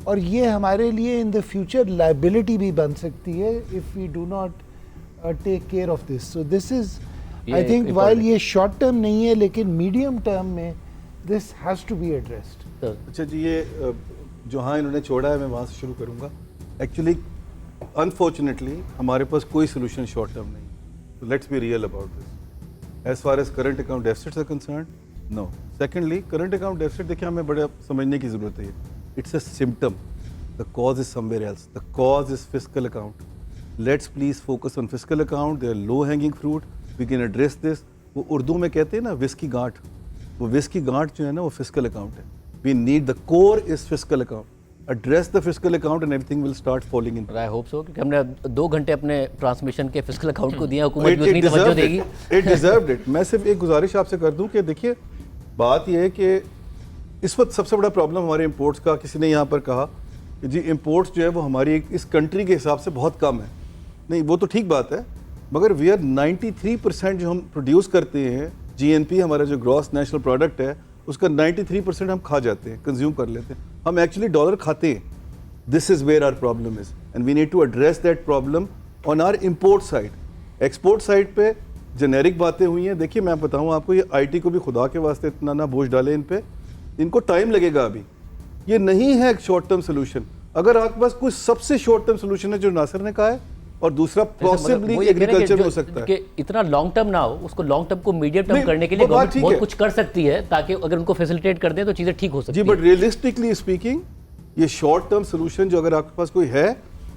Speaker 2: اور یہ ہمارے لیے ان دا فیوچر لائبلٹی بھی بن سکتی ہے if we do not take care of this. So this is I think while یہ شارٹ ٹرم نہیں ہے لیکن میڈیم ٹرم میں this has to be addressed.
Speaker 7: اچھا جی، یہ جہاں انہوں نے چھوڑا ہے میں وہاں سے شروع کروں گا. ایکچولی انفارچونیٹلی ہمارے پاس کوئی سولوشن شارٹ ٹرم نہیں. Let's be real about this. As far as current account deficits are concerned, no. Secondly current account deficit دیکھیں ہمیں بڑے سمجھنے کی ضرورت ہے. It's a symptom. the cause is somewhere else. The cause is fiscal account. Let's please focus on fiscal account. They are low hanging fruit. We can address this. وہ اردو میں کہتے ہیں نا وسکی گانٹ, وہ وسکی گانٹ جو ہے نا وہ فسکل اکاؤنٹ ہے. We need the core is fiscal account. Address the fiscal account and everything will start falling in.
Speaker 1: I hope so, کیونکہ ہم نے 2 گھنٹے اپنے ٹرانسمیشن کے فسکل اکاؤنٹ کو دیا, حکومت بھی اتنی توجہ دے گی.
Speaker 7: It deserved it. میں صرف ایک گزارش آپ سے کر دوں کہ دیکھیے بات یہ ہے کہ اس وقت سب سے بڑا پرابلم ہمارے امپورٹس کا, کسی نے یہاں پر کہا کہ جی امپورٹس جو ہے وہ ہماری اس کنٹری کے حساب سے بہت کم ہے. نہیں, وہ تو ٹھیک بات ہے, مگر وی آر 93% جو ہم پروڈیوس کرتے ہیں, جی این پی ہمارا جو گراس نیشنل پروڈکٹ ہے اس کا 93% ہم کھا جاتے ہیں, کنزیوم کر لیتے ہیں. ہم ایکچولی ڈالر کھاتے ہیں. This is where our problem is, and we need to address that problem on our import side. Export side پہ جنیرک باتیں ہوئی ہیں. دیکھیے میں بتاؤں آپ کو, یہ آئی ٹی کو بھی خدا کے واسطے اتنا نہ بوجھ ڈالے ان پہ, ان کو ٹائم لگے گا. ابھی یہ نہیں ہے ایک شارٹ ٹرم سولوشن. اگر آپ کے پاس کوئی سب سے شارٹ ٹرم سولوشن ہے جو ناصر نے کہا ہے, اور دوسرا پاسبلی ایگریکلچر میں ہو سکتا ہے
Speaker 1: کہ اتنا لانگ ٹرم نہ ہو, اس کو لانگ ٹرم کو میڈیم ٹرم کرنے کے لیے گورنمنٹ بہت کچھ کر سکتی ہے, تاکہ اگر ان کو فیسیلیٹیٹ کر دیں تو چیزیں ٹھیک ہو سکتی ہیں.
Speaker 7: جی, بٹ ریئلسٹکلی اسپیکنگ یہ شارٹ ٹرم سولوشن جو اگر آپ کے پاس کوئی ہے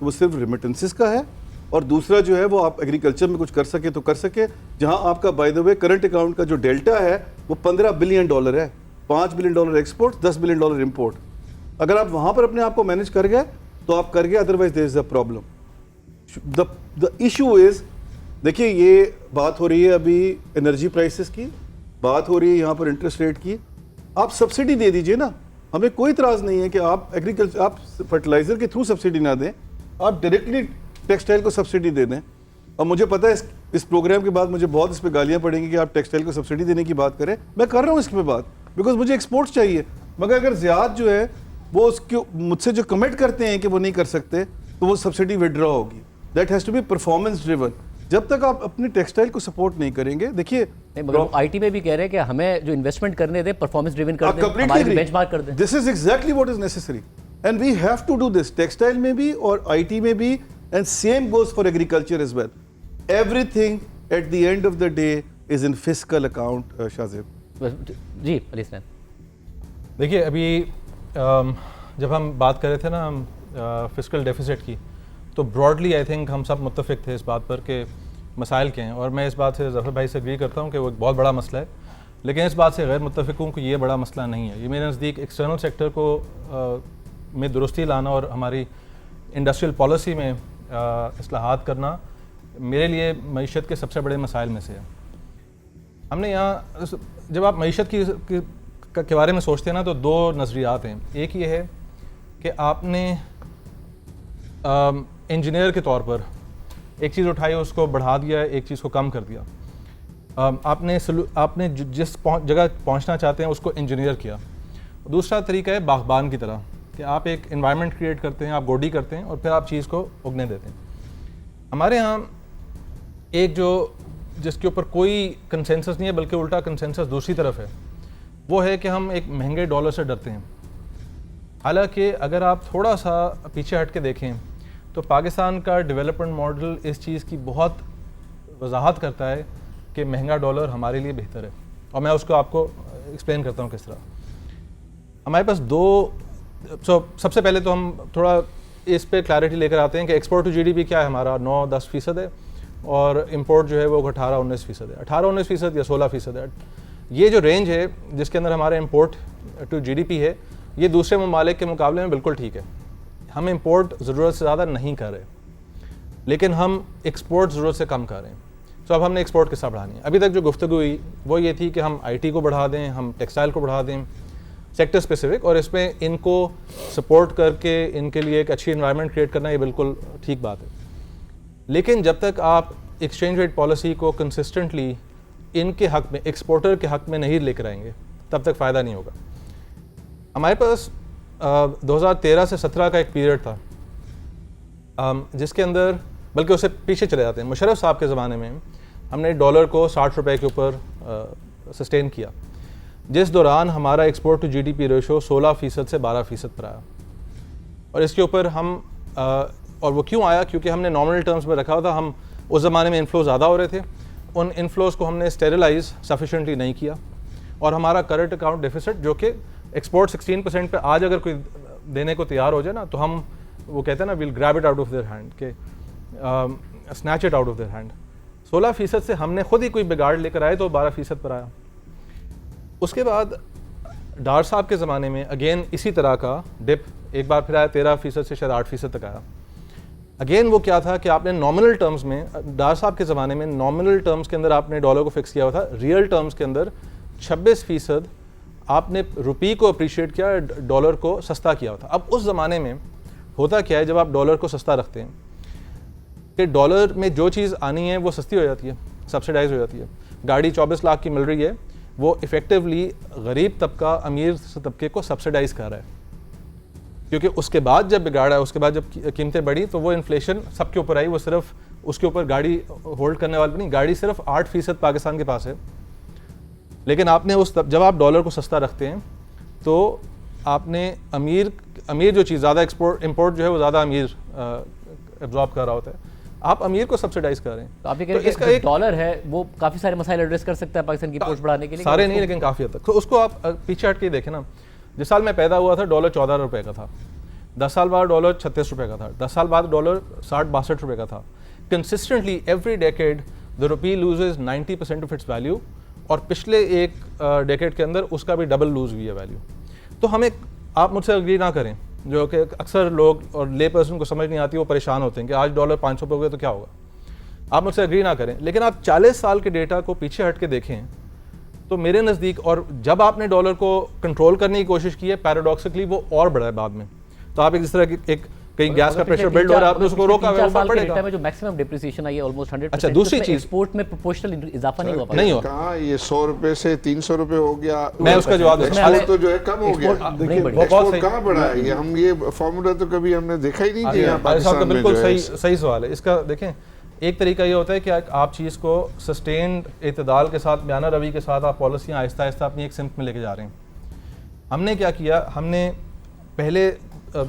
Speaker 7: وہ صرف ریمیٹنسز کا ہے, اور دوسرا جو ہے وہ آپ ایگریکلچر میں کچھ کر سکے تو کر سکے, جہاں آپ کا by the way current account کا جو ڈیلٹا ہے وہ $15 بلین ہے. $5 بلین ایکسپورٹ, $10 بلین امپورٹ. اگر آپ وہاں پر اپنے آپ کو مینیج کر گئے تو آپ کر گئے, otherwise there is a problem. The issue is, دیکھیے یہ بات ہو رہی ہے ابھی انرجی پرائسز کی, بات ہو رہی ہے یہاں پر انٹرسٹ ریٹ کی. آپ سبسڈی دے دیجئے نا, ہمیں کوئی اعتراض نہیں ہے کہ آپ ایگریکلچر, آپ فرٹیلائزر کے تھرو سبسڈی نہ دیں, آپ ڈائریکٹلی ٹیکسٹائل کو سبسڈی دے دیں. اور مجھے پتا ہے اس پروگرام کے بعد مجھے بہت اس پہ گالیاں پڑیں گی کہ آپ ٹیکسٹائل کو سبسڈی دینے کی بات کریں. میں کر رہا ہوں اس پہ بات, بیکاز مجھے ایکسپورٹس چاہیے. مگر اگر زیاد جو ہے وہ اس کو مجھ سے جو کمٹ کرتے ہیں کہ وہ نہیں کر سکتے, تو وہ سبسڈی وڈرا ہوگی. That has to be performance driven. جب تک آپ اپنی ٹیکسٹائل کو سپورٹ نہیں کریں گے, دیکھیے
Speaker 1: آئی ٹی میں بھی کہہ رہے ہیں کہ ہمیں جو انویسٹمنٹ کرنے دیں پرفارمنس ڈریون کر دیں, ہماری بینچ مارک کر دیں.
Speaker 7: This is exactly what is necessary, and we have to do this textile میں بھی اور آئی ٹی میں بھی, and same goes for agriculture as well. Everything at the end of the day is in fiscal account. Shahzeb
Speaker 1: ji, Ali Hussain.
Speaker 8: دیکھیے ابھی جب ہم بات کر رہے تھے نا فسکل ڈیفیسٹ کی, تو براڈلی آئی تھنک ہم سب متفق تھے اس بات پر کہ مسائل کیا ہیں, اور میں اس بات سے ظفر بھائی سے اگری کرتا ہوں کہ وہ ایک بہت بڑا مسئلہ ہے, لیکن اس بات سے غیر متفق ہوں کہ یہ بڑا مسئلہ نہیں ہے. یہ میرے نزدیک ایکسٹرنل سیکٹر کو میں درستی لانا اور ہماری انڈسٹریل پالیسی میں اصلاحات کرنا میرے لیے معیشت کے سب سے بڑے مسائل میں سے ہے. ہم نے یہاں جب آپ معیشت کے بارے میں سوچتے ہیں نا, تو 2 نظریات ہیں. ایک یہ ہے کہ آپ نے انجینئر کے طور پر ایک چیز اٹھائی, اس کو بڑھا دیا, ایک چیز کو کم کر دیا. آپ نے جس جگہ پہنچنا چاہتے ہیں اس کو انجینئر کیا. دوسرا طریقہ ہے باغبان کی طرح, کہ آپ ایک انوائرمنٹ کریٹ کرتے ہیں, آپ گوڈی کرتے ہیں اور پھر آپ چیز کو اگنے دیتے ہیں. ہمارے یہاں ایک جس کے اوپر کوئی کنسنسس نہیں ہے, بلکہ الٹا کنسنسس دوسری طرف ہے, وہ ہے کہ ہم ایک مہنگے ڈالر سے ڈرتے ہیں. حالانکہ اگر آپ تھوڑا سا پیچھے ہٹ کے دیکھیں تو پاکستان کا ڈیولپمنٹ ماڈل اس چیز کی بہت وضاحت کرتا ہے کہ مہنگا ڈالر ہمارے لیے بہتر ہے, اور میں اس کو آپ کو ایکسپلین کرتا ہوں کس طرح. ہمارے پاس سب سے پہلے تو ہم تھوڑا اس پہ کلیئرٹی لے کر آتے ہیں کہ export to G D P کیا ہے ہمارا, 9-10% ہے, اور امپورٹ جو ہے وہ 18-19% ہے, 18-19% یا 16% ہے. یہ جو رینج ہے جس کے اندر ہمارا import to G D P ہے, یہ دوسرے ممالک کے مقابلے میں بالکل ٹھیک ہے. ہم امپورٹ ضرورت سے زیادہ نہیں کر رہے, لیکن ہم ایکسپورٹ ضرورت سے کم کر رہے ہیں. تو اب ہم نے ایکسپورٹ کس طرح بڑھانی ہے. ابھی تک جو گفتگو ہوئی وہ یہ تھی کہ ہم آئی ٹی کو بڑھا دیں, ہم ٹیکسٹائل کو بڑھا دیں, سیکٹر اسپیسیفک, اور اس میں ان کو سپورٹ کر کے ان کے لیے ایک اچھی انوائرمنٹ کریٹ کرنا, یہ بالکل ٹھیک بات ہے. لیکن جب تک آپ ایکسچینج ریٹ پالیسی کو کنسسٹنٹلی ان کے حق میں, ایکسپورٹر کے حق میں نہیں لے کر آئیں گے, تب تک فائدہ نہیں ہوگا. ہمارے پاس 2013 سے 17 کا ایک پیریڈ تھا جس کے اندر, بلکہ اسے پیچھے چلے جاتے ہیں, مشرف صاحب کے زمانے میں ہم نے ڈالر کو 60 روپے کے اوپر سسٹین کیا, جس دوران ہمارا export to G D P ratio 16% سے 12% پر آیا. اور اس کے اوپر ہم اور وہ کیوں آیا, کیونکہ ہم نے نارمل ٹرمز میں رکھا تھا. ہم اس زمانے میں انفلو زیادہ ہو رہے تھے, ان انفلوز کو ہم نے اسٹیریلائز سفیشینٹلی نہیں کیا, اور ہمارا کرنٹ اکاؤنٹ ڈیفیسٹ جو کہ ایکسپورٹ 16% پہ, آج اگر کوئی دینے کو تیار ہو جائے نا تو ہم وہ کہتے ہیں نا well grab it out of their hand کہ snatch it out of their hand. 16% سے ہم نے خود ہی کوئی بگاڑ لے کر آئے تو 12% پر آیا. اس کے بعد ڈار صاحب کے زمانے میں اگین اسی طرح کا ڈپ ایک بار پھر آیا 13% سے شاید 8% تک آیا. اگین وہ کیا تھا کہ آپ نے نامنل ٹرمز میں ڈار صاحب کے زمانے میں نامنل ٹرمز کے اندر آپ نے ڈالر کو فکس کیا ہوا تھا, ریئل ٹرمز کے اندر 26% آپ نے روپی کو اپریشیٹ کیا, ڈالر کو سستا کیا ہوا تھا. اب اس زمانے میں ہوتا کیا ہے جب آپ ڈالر کو سستا رکھتے ہیں کہ ڈالر میں جو چیز آنی ہے وہ سستی ہو جاتی ہے, سبسیڈائز ہو جاتی ہے. گاڑی 24 لاکھ کی مل رہی ہے, وہ ایفیکٹولی غریب طبقہ امیر طبقے کو سبسیڈائز کر رہا ہے, کیونکہ اس کے بعد جب بگاڑا ہے, اس کے بعد جب قیمتیں بڑھی تو وہ انفلیشن سب کے اوپر آئی. وہ صرف اس کے اوپر گاڑی ہولڈ کرنے والے نہیں, گاڑی صرف 8% پاکستان کے پاس ہے. لیکن آپ نے جب آپ ڈالر کو سستا رکھتے ہیں تو آپ نے امیر جو چیز زیادہ امپورٹ جو ہے وہ زیادہ امیر ایبزارب کر رہا ہوتا ہے, آپ امیر کو سبسیڈائز کر رہے ہیں.
Speaker 1: تو آپ یہ کہہ رہے ہیں کہ ڈالر ہے وہ کافی سارے مسائل ایڈریس کر سکتا ہے پاکستان کی پوسٹ بڑھانے کے لیے,
Speaker 8: سارے نہیں لیکن کافی حد تک. تو اس کو آپ پیچھے ہٹ کے دیکھیں نا, جس سال میں پیدا ہوا تھا ڈالر 14 روپے کا تھا, 10 سال بعد ڈالر 36 روپے کا تھا, 10 سال بعد ڈالر 60-62 روپے کا تھا. Consistently every decade the rupee loses 90% of its value, اور پچھلے ایک ڈیکیڈ کے اندر اس کا بھی ڈبل لوز ہوئی ہے ویلیو. تو ہمیں آپ مجھ سے اگری نہ کریں, جو کہ اکثر لوگ اور لے پرسن کو سمجھ نہیں آتی, وہ پریشان ہوتے ہیں کہ آج ڈالر 500 پہ ہو گیا تو کیا ہوگا. آپ مجھ سے اگری نہ کریں, لیکن آپ 40 سال کے ڈیٹا کو پیچھے ہٹ کے دیکھیں تو میرے نزدیک, اور جب آپ نے ڈالر کو کنٹرول کرنے کی کوشش کی ہے پیراڈاکسیکلی وہ اور بڑھا ہے بعد میں. تو آپ جس طرح ایک کہیں گیس کا پریشر بلڈ ہو رہا ہے, آپ نے اس کو روکا ہوا ہے, اوپر پڑے گا.
Speaker 1: جو میکسیمم ڈیپریسیشن آئی ہے آلموسٹ 100%.
Speaker 8: اچھا دوسری چیز,
Speaker 1: ایکسپورٹ میں پروپورشنل اضافہ نہیں ہوا,
Speaker 8: نہیں ہوا.
Speaker 5: کہاں یہ 100 روپے سے 300 روپے ہو گیا,
Speaker 8: میں اس کا جواب دیتا ہوں.
Speaker 5: تو جو ہے کم ہو گیا, ایکسپورٹ کہاں بڑھا ہے, ہم یہ فارمولا تو کبھی ہم نے دیکھا ہی نہیں کہ یہاں پاکستان میں جو ہے.
Speaker 8: بالکل صحیح سوال ہے. اس کا دیکھیں ایک طریقہ یہ ہوتا ہے کہ آپ چیز کو سسٹینڈ اعتدال کے ساتھ, بیانہ روی کے ساتھ آپ پالیسیاں آہستہ آہستہ اپنی ایک سمت میں لے کے جا رہے ہیں. ہم نے کیا کیا, ہم نے پہلے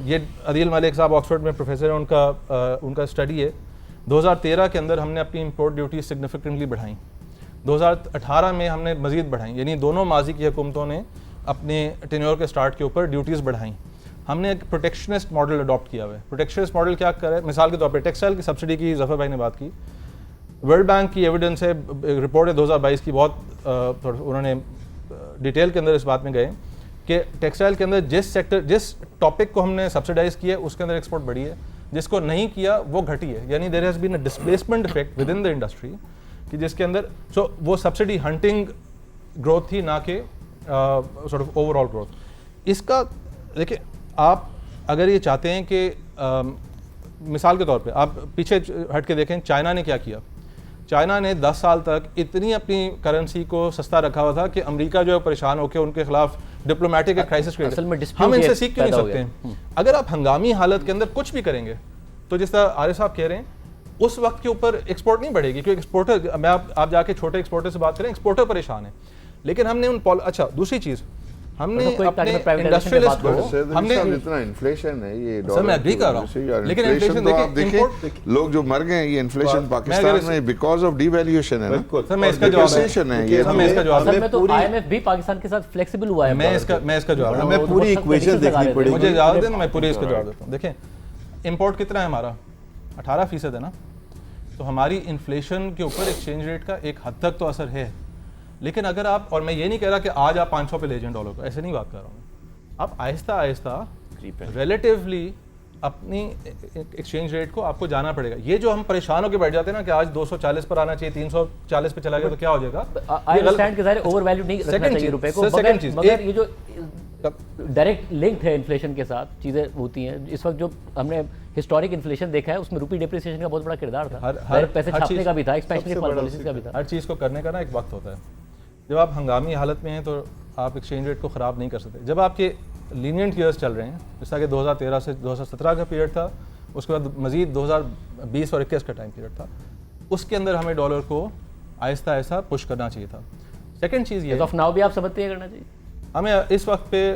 Speaker 8: یہ عدیل مالک صاحب آکسفورڈ میں پروفیسر ہیں, ان کا اسٹڈی ہے, 2013 کے اندر ہم نے اپنی امپورٹ ڈیوٹی سگنیفیکنٹلی بڑھائیں, 2018 میں ہم نے مزید بڑھائیں, یعنی دونوں ماضی کی حکومتوں نے اپنے ٹینیور کے سٹارٹ کے اوپر ڈیوٹیز بڑھائیں. ہم نے ایک پروٹیکشنسٹ ماڈل اڈاپٹ کیا ہوا ہے. پروٹیکشنسٹ ماڈل کیا کر رہا ہے, مثال کے طور پہ ٹیکسٹائل کی سبسڈی کی ظفر بھائی نے بات کی, ورلڈ بینک کی ایویڈنس ہے, رپورٹ ہے 2022 کی, بہت انہوں نے ڈیٹیل کے اندر اس بات میں گئے کہ ٹیکسٹائل کے اندر جس ٹاپک کو ہم نے سبسڈائز کیا ہے اس کے اندر ایکسپورٹ بڑھی ہے, جس کو نہیں کیا وہ گھٹی ہے. یعنی there has been a displacement effect within the industry, کہ جس کے اندر وہ سبسڈی ہنٹنگ گروتھ تھی, نہ کہ sort of overall growth. اس کا دیکھیں, آپ اگر یہ چاہتے ہیں کہ مثال کے طور پہ آپ پیچھے ہٹ کے دیکھیں چائنا نے کیا کیا. چائنا نے 10 سال تک اتنی اپنی کرنسی کو سستا رکھا ہوا تھا کہ امریکہ جو ہے پریشان ہو کے ان کے خلاف ڈپلومیٹک کرائسس کریٹ. ہم ان سے سیکھ کیوں نہیں سکتے ہیں؟ اگر آپ ہنگامی حالت کے اندر کچھ بھی کریں گے تو جس طرح عارف صاحب کہہ رہے ہیں, اس وقت کے اوپر ایکسپورٹ نہیں بڑھے گی, کیونکہ ایکسپورٹر, میں آپ جا کے چھوٹے ایکسپورٹر سے بات کریں, ایکسپورٹر پریشان ہے. لیکن ہم نے اچھا دوسری چیز, ہم نے اپنے انڈسٹریلسٹ کو ہم نے
Speaker 5: اتنا انفلیشن ہے, یہ
Speaker 8: سر میں ایگری کر رہا ہوں, لیکن انفلیشن
Speaker 5: دیکھیں, لوگ جو مر گئے یہ انفلیشن پاکستان میں بیکاز آف ڈی ویلیویشن ہے نا.
Speaker 8: سر میں اس کا جواب
Speaker 1: اصل میں تو آئی ایم ایف بھی پاکستان کے ساتھ فلیکسیبل ہوا ہے.
Speaker 8: میں اس کا جواب,
Speaker 7: ہمیں پوری ایکویشن دیکھنی پڑے گی.
Speaker 8: مجھے اجازت دیں میں پوری اس کا جواب دیتا ہوں. دیکھیں امپورٹ کتنا ہے ہمارا, 18% ہے نا, تو ہماری انفلیشن کے اوپر ایکسچینج ریٹ کا ایک حد تک تو اثر ہے. لیکن اگر آپ, اور میں یہ نہیں کہہ رہا کہ آج آپ 500 پہ لے جائیں ڈالر کو, ایسے نہیں بات کر رہا ہوں, آپ آہستہ آہستہ ریلیٹیولی اپنی ایکسچینج ریٹ کو آپ کو جانا پڑے گا. یہ جو ہم پریشان ہو کے بیٹھ جاتے ہیں نا کہ آج 240 پر آنا چاہیے, 340 پہ چلا گیا تو کیا ہو جائے گا,
Speaker 1: آئی انڈرسٹینڈ کہ ظاہر اوور ویلیو نہیں رکھنا چاہیے روپے کو, مگر یہ جو ڈائریکٹ لنکڈ ہے انفلیشن کے ساتھ چیزیں ہوتی ہیں. اس وقت جو ہم نے ہسٹورک انفلیشن دیکھا ہے اس میں روپی ڈیپریسیشن کا بہت بڑا کردار تھا, پیسے چھاپنے کا بھی تھا, ایکسپینشنری پالیسیز کا بھی تھا.
Speaker 8: ہر چیز کو کرنے کا نا ایک وقت ہوتا ہے. جب آپ ہنگامی حالت میں ہیں تو آپ ایکسچینج ریٹ کو خراب نہیں کر سکتے. جب آپ کے لینینٹ ایئرس چل رہے ہیں, جیسا کہ 2013 سے 2017 کا پیریڈ تھا, اس کے بعد مزید 2020 اور 21 کا ٹائم پیریڈ تھا, اس کے اندر ہمیں ڈالر کو آہستہ آہستہ پش کرنا چاہیے تھا. سیکنڈ چیز یہ
Speaker 1: آف ناؤ بھی آپ سمجھتے ہیں کرنا چاہیے,
Speaker 8: ہمیں اس وقت پہ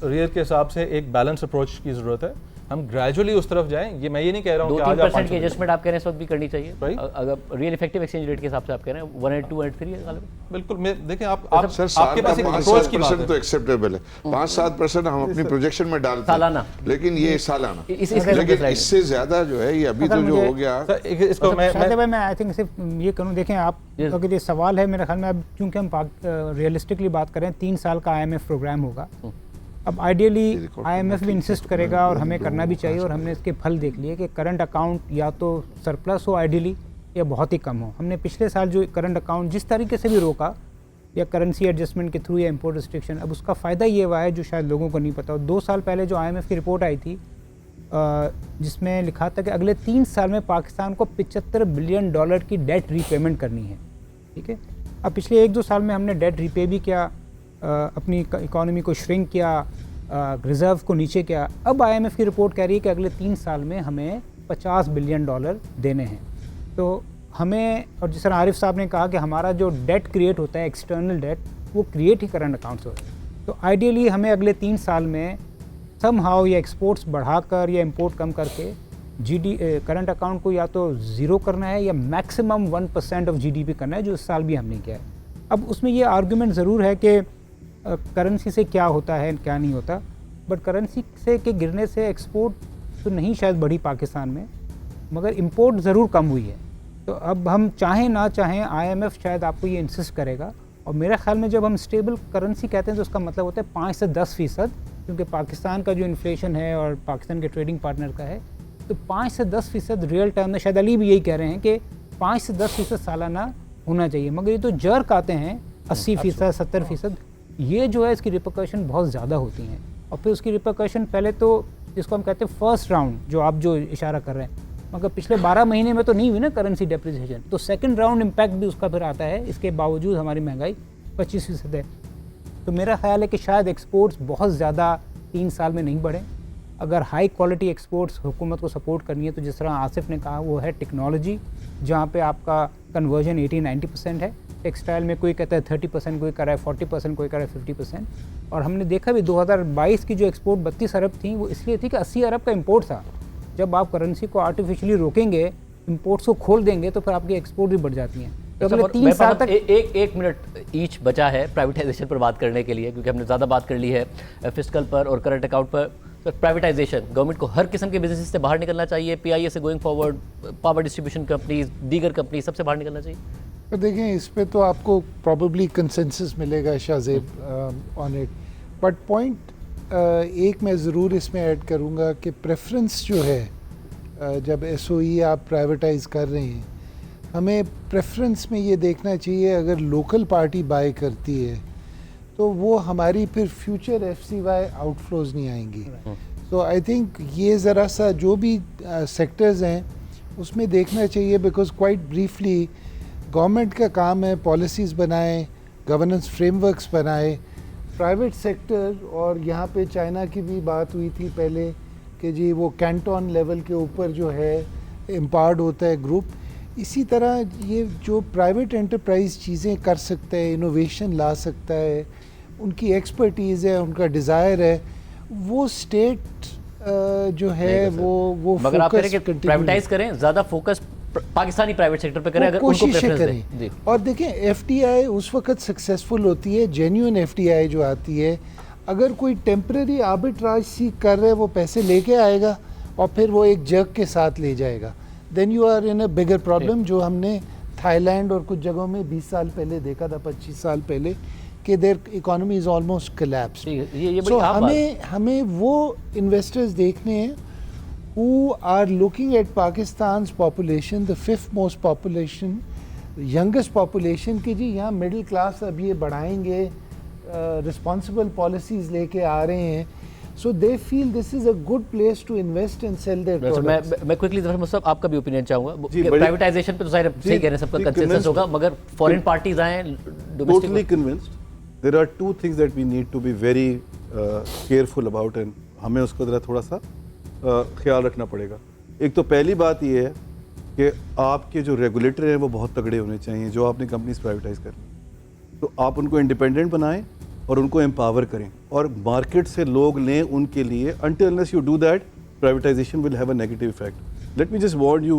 Speaker 8: ریئر کے حساب سے ایک بیلنس اپروچ کی ضرورت ہے. ہم گریجولی اس طرف جائیں. یہ میں یہ نہیں کہہ رہا ہوں کہ آج
Speaker 1: 2-3% کی ایڈجسٹمنٹ آپ کہہ رہے ہیں اس وقت بھی کرنی چاہیے. اگر ریئل افیکٹو ایکسچینج ریٹ کے حساب سے آپ کہہ رہے ہیں 1.2 1.3 ہے غالباً.
Speaker 8: بالکل. میں دیکھیں آپ
Speaker 5: سر
Speaker 8: آپ کے پاس ایک اپروچ کی بات ہے.
Speaker 5: تو ایکسیپٹیبل ہے, 5-7% ہم اپنی پروجیکشن میں ڈالتے ہیں
Speaker 1: سالانہ,
Speaker 5: لیکن یہ سالانہ,
Speaker 1: لیکن
Speaker 5: لیکن اس سے زیادہ جو ہے یہ ابھی تو جو ہو گیا.
Speaker 8: اس کو میں
Speaker 9: آئی تھنک صرف یہ کروں, دیکھیں آپ اگر یہ سوال ہے میرے خیال میں, اب چونکہ ہم ریئلسٹکلی بات کریں 3 سال کا IMF پروگرام ہوگا. اب آئیڈیلی IMF بھی انسسٹ کرے گا اور ہمیں کرنا بھی چاہیے, اور ہم نے اس کے پھل دیکھ لیے کہ کرنٹ اکاؤنٹ یا تو سرپلس ہو آئیڈیلی یا بہت ہی کم ہو. ہم نے پچھلے سال جو کرنٹ اکاؤنٹ جس طریقے سے بھی روکا یا کرنسی ایڈجسٹمنٹ کے تھرو یا امپورٹ ریسٹرکشن, اب اس کا فائدہ یہ ہوا ہے جو شاید لوگوں کو نہیں پتا. 2 سال پہلے جو IMF کی رپورٹ آئی تھی جس میں لکھا تھا کہ اگلے 3 سال میں پاکستان کو $75 بلین کی ڈیٹ ری پیمنٹ کرنی ہے. ٹھیک ہے, اب پچھلے 1-2 سال میں ہم نے ڈیٹ ری پے بھی کیا, اپنی اکانومی کو شرنک کیا, ریزرو کو نیچے کیا. اب IMF کی رپورٹ کہہ رہی ہے کہ اگلے 3 سال میں ہمیں $50 بلین دینے ہیں. تو ہمیں, اور جس طرح عارف صاحب نے کہا کہ ہمارا جو ڈیٹ کریٹ ہوتا ہے ایکسٹرنل ڈیٹ, وہ کریٹ ہی کرنٹ اکاؤنٹ سے ہوتا ہے. تو آئیڈیلی ہمیں اگلے 3 سال میں سم ہاؤ یا ایکسپورٹس بڑھا کر یا امپورٹ کم کر کے کرنٹ اکاؤنٹ کو یا تو زیرو کرنا ہے یا میکسیمم 1% آف GDP کرنا ہے, جو اس سال بھی ہم نے کیا ہے. اب اس میں یہ آرگومنٹ ضرور ہے کہ کرنسی سے کیا ہوتا ہے کیا نہیں ہوتا, بٹ کرنسی سے کے گرنے سے ایکسپورٹ تو نہیں شاید بڑھی پاکستان میں, مگر امپورٹ ضرور کم ہوئی ہے. تو اب ہم چاہیں نہ چاہیں IMF شاید آپ کو یہ انسسٹ کرے گا, اور میرے خیال میں جب ہم اسٹیبل کرنسی کہتے ہیں تو اس کا مطلب ہوتا ہے 5 سے 10%, کیونکہ پاکستان کا جو انفلیشن ہے اور پاکستان کے ٹریڈنگ پارٹنر کا ہے, تو 5 سے 10% ریئل ٹائم میں, شاید علی بھی یہی کہہ رہے ہیں کہ 5 سے 10% سالانہ ہونا چاہیے. مگر یہ تو جرک آتے ہیں 80%, 70%, یہ جو ہے اس کی ریپرکشن بہت زیادہ ہوتی ہیں. اور پھر اس کی ریپرکشن پہلے تو جس کو ہم کہتے ہیں فرسٹ راؤنڈ, جو آپ جو اشارہ کر رہے ہیں, مگر پچھلے 12 مہینے میں تو نہیں ہوئی نا کرنسی ڈیپریسیشن, تو سیکنڈ راؤنڈ امپیکٹ بھی اس کا پھر آتا ہے. اس کے باوجود ہماری مہنگائی 25% ہے. تو میرا خیال ہے کہ شاید ایکسپورٹس بہت زیادہ 3 سال میں نہیں بڑھیں. اگر ہائی کوالٹی ایکسپورٹس حکومت کو سپورٹ کرنی ہے تو جس طرح آصف نے کہا وہ ہے ٹیکنالوجی, جہاں پہ آپ کا کنورژن 80-90% ہے. ٹیکسٹائل میں کوئی کہتا ہے 30%, کوئی کہہ رہا ہے 40%, کوئی کہہ رہا ہے 50%. اور ہم نے دیکھا بھی 2022 کی جو ایکسپورٹ 32 ارب تھیں, وہ اس لیے تھی کہ 80 ارب کا امپورٹ تھا. جب آپ کرنسی کو آرٹیفیشلی روکیں گے, امپورٹس کو کھول دیں گے, تو پھر آپ کی ایکسپورٹ بھی بڑھ جاتی ہیں. تو اگلے 3 سال تک
Speaker 1: ایک منٹ ایچ بچا ہے پرائیویٹائزیشن پر بات کرنے کے لیے, کیونکہ ہم نے زیادہ بات کر لی ہے فسکل پر اور کرنٹ اکاؤنٹ پر. پرائیویٹائزیشن, گورنمنٹ کو ہر قسم کے بزنس سے باہر نکلنا چاہیے, PIA سے going forward, power distribution companies, دیگر کمپنیز, سب سے باہر نکلنا چاہیے.
Speaker 2: دیکھیں اس پہ تو آپ کو پروبیبلی کنسنسس ملے گا شاہ زیب آن اٹ, بٹ پوائنٹ ایک میں ضرور اس میں ایڈ کروں گا کہ پریفرنس جو ہے جب SOE آپ پرائیویٹائز کر رہے ہیں, ہمیں پریفرنس میں یہ دیکھنا چاہیے اگر لوکل پارٹی بائی کرتی ہے تو وہ ہماری پھر فیوچر FCY آؤٹ فلوز نہیں آئیں گی. تو آئی تھنک یہ ذرا سا جو بھی سیکٹرز ہیں اس میں دیکھنا چاہیے, بیکاز کوائٹ بریفلی گورنمنٹ کا کام ہے پالیسیز بنائیں, گورننس فریم ورکس بنائے, پرائیویٹ سیکٹر, اور یہاں پہ چائنا کی بھی بات ہوئی تھی پہلے کہ جی وہ کینٹون لیول کے اوپر جو ہے امپارڈ ہوتا ہے گروپ. اسی طرح یہ جو پرائیویٹ انٹرپرائز چیزیں کر سکتا ہے, انوویشن لا سکتا ہے, ان کی ایکسپرٹیز ہے, ان کا ڈیزائر ہے, وہ اسٹیٹ جو ہے وہ
Speaker 1: مگر آپ کہہ رہے ہیں کہ پرائیویٹائز کریں, زیادہ فوکس پاکستانی پرائیویٹ سیکٹر پہ کریں, اگر ان کو پریفرنس دیں.
Speaker 2: اور دیکھیں FDI اس وقت سکسیزفل ہوتی ہے, جینیون FDI جو آتی ہے, اگر کوئی ٹیمپرری آربٹراج سیکھ کر رہے وہ پیسے لے کے آئے گا اور پھر وہ ایک جرک کے ساتھ لے جائے گا, then you are in a bigger problem, جو ہم نے تھائی لینڈ اور کچھ جگہوں میں 20 سال پہلے دیکھا تھا, 25 سال پہلے, کہ دیر اکانومی از آلموسٹ کلیپسڈ. سو ہمیں وہ انویسٹرز دیکھنے ہیں who are looking at Pakistan's population, the 5th most population, youngest population, کہ جی یہاں مڈل کلاس اب یہ بڑھائیں گے, responsible policies لے کے آ رہے ہیں, so they feel this is a good place to invest and sell their products.
Speaker 1: میں quickly ظفر مصطفیٰ آپ کا بھی اوپینین چاہوں گا. پرائیویٹائزیشن پہ تو ظاہر صحیح کہہ رہے ہیں, سب کا کنسنسس ہوگا, مگر فورن پارٹیز آئیں domestic.
Speaker 7: Totally convinced. There are 2 things that we need to be very careful about, and ہمیں اس کو ذرا تھوڑا سا خیال رکھنا پڑے گا. ایک تو پہلی بات یہ ہے کہ آپ کے جو ریگولیٹر ہیں وہ بہت تگڑے ہونے چاہیے, جو آپ نے کمپنیز پرائیویٹائز کرنی, تو آپ ان کو انڈیپینڈنٹ بنائیں اور ان کو امپاور کریں, اور مارکیٹ سے لوگ لیں ان کے لیے. until unless you do that, privatization will have a negative effect. Let me just warn you,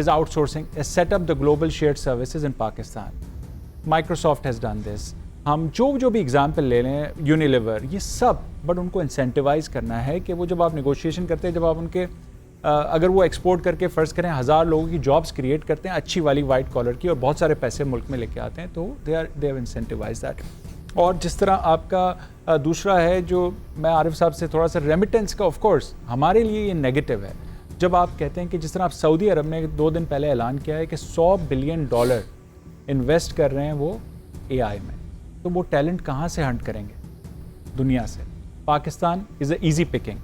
Speaker 4: is outsourcing, has set up the global shared services in Pakistan. Microsoft has done this. ہم جو بھی اگزامپل لے لیں, یونیلیور, یہ سب, بٹ ان کو انسینٹیوائز کرنا ہے کہ وہ جب آپ نیگوشیشن کرتے ہیں, جب آپ ان کے اگر وہ ایکسپورٹ کر کے فرض کریں 1000 لوگوں کی جابس کریٹ کرتے ہیں اچھی والی وائٹ کالر کی, اور بہت سارے پیسے ملک میں لے کے آتے ہیں, تو دے ہیو انسینٹیوائز دیٹ. اور جس طرح آپ کا دوسرا ہے جو میں عارف صاحب سے تھوڑا سا ریمیٹنس کا, آف کورس ہمارے لیے یہ نیگیٹو ہے جب آپ کہتے ہیں کہ جس طرح آپ سعودی عرب نے 2 دن پہلے اعلان کیا ہے کہ $100 بلین انویسٹ کر رہے ہیں وہ اے آئی میں, تو وہ ٹیلنٹ کہاں سے ہنٹ کریں گے دنیا سے؟ پاکستان از اے ایزی پکنگ,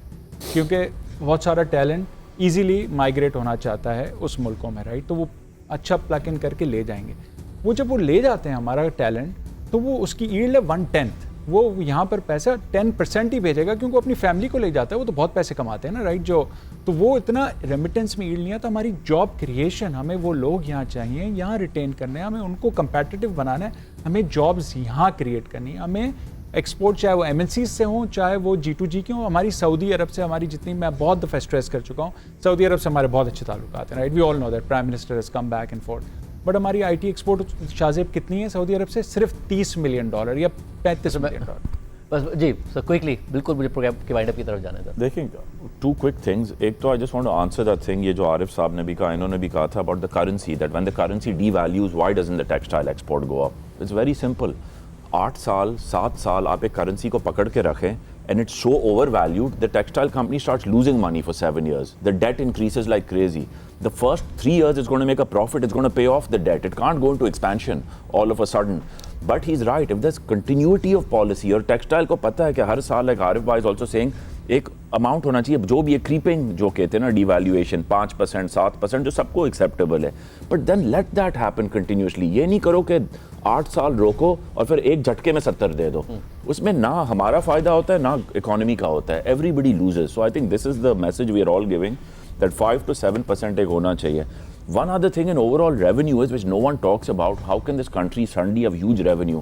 Speaker 4: کیونکہ بہت سارا ٹیلنٹ ایزیلی مائیگریٹ ہونا چاہتا ہے اس ملکوں میں, رائٹ, تو وہ اچھا پلگ ان کر کے لے جائیں گے. وہ جب وہ لے جاتے ہیں ہمارا ٹیلنٹ, تو وہ اس کی ایلڈ ہے 1/10, وہ یہاں پر پیسہ 10% ہی بھیجے گا کیونکہ اپنی فیملی کو لے جاتا ہے, وہ تو بہت پیسے کماتے ہیں نا, رائٹ, جو تو وہ اتنا ریمیٹنس میں ایلڈ نہیں ہے. تو ہماری جاب کریشن, ہمیں وہ لوگ یہاں چاہیے, یہاں ریٹین کرنے ہیں, ہمیں ان کو کمپیٹیٹیو بنانا ہے, ہمیں جابز یہاں کریٹ کرنی ہے, ہمیں ایکسپورٹ چاہے وہ MNCs سے ہوں چاہے وہ G2G کے ہوں. ہماری سعودی عرب سے ہماری جتنی, میں بہت دفعہ اسٹریس کر چکا ہوں, سعودی عرب سے ہمارے بہت اچھے تعلقات ہیں, right, we all know that prime minister has come back and forth, but ہماری IT ایکسپورٹ شاہزیب کتنی ہے سعودی عرب سے؟ صرف $30 ملین یا $35 ملین.
Speaker 1: بس جی سر کوئکلی, بالکل مجھے پروگرام کے وائنڈ اپ کی طرف جانا ہے.
Speaker 3: دیکھیں 2 quick things. ایک تو I just want to answer that thing, یہ جو عارف صاحب نے بھی کہا, انہوں نے بھی کہا تھا about the currency, that when the currency devalues, why doesn't the textile export go up? It's very simple. 8 سال 7 سال آپ ایک کرنسی کو پکڑ کے رکھیں and it's so overvalued, the textile company starts losing money for 7 years. The debt increases like crazy. The first 3 years it's going to make a profit, it's going to pay off the debt. It can't go into expansion all of a sudden. But he's right, if there's continuity of policy, اور ٹیکسٹائل کو پتہ ہے کہ ہر سال, like عارف بھائی is also saying, ایک اماؤنٹ ہونا چاہیے جو بھی یہ کریپنگ جو کہتے ہیں نا, ڈی ویلیویشن 5% 7% جو سب کو ایکسیپٹیبل ہے, but then let that happen continuously. یہ نہیں کرو کہ 8 سال روکو اور پھر ایک جھٹکے میں 70 دے دو, اس میں نہ ہمارا فائدہ ہوتا ہے نہ اکانومی کا ہوتا ہے, everybody loses. So I think this is the message we are all giving, that 5 to 7% ایک ہونا چاہیے. One other thing in overall revenue is which no one talks about, how can this country suddenly have huge revenue?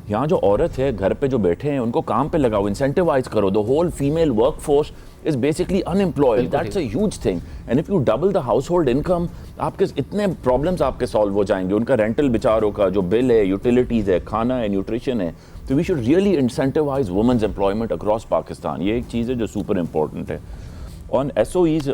Speaker 3: یہاں جو عورت ہے گھر پہ جو بیٹھے ہیں ان کو کام پہ لگاؤ, انسینٹیوائز کرو. The whole female workforce is basically unemployed. That's a huge thing. And if you double the household income, آپ کے اتنے پرابلمس آپ کے سالو ہو جائیں گے. ان کا رینٹل بیچاروں کا جو بل ہے, یوٹیلیٹیز ہے, کھانا ہے, نیوٹریشن ہے. تو we should really incentivize women's employment across Pakistan. یہ ایک چیز ہے جو سپر امپورٹنٹ ہے. On SOEs,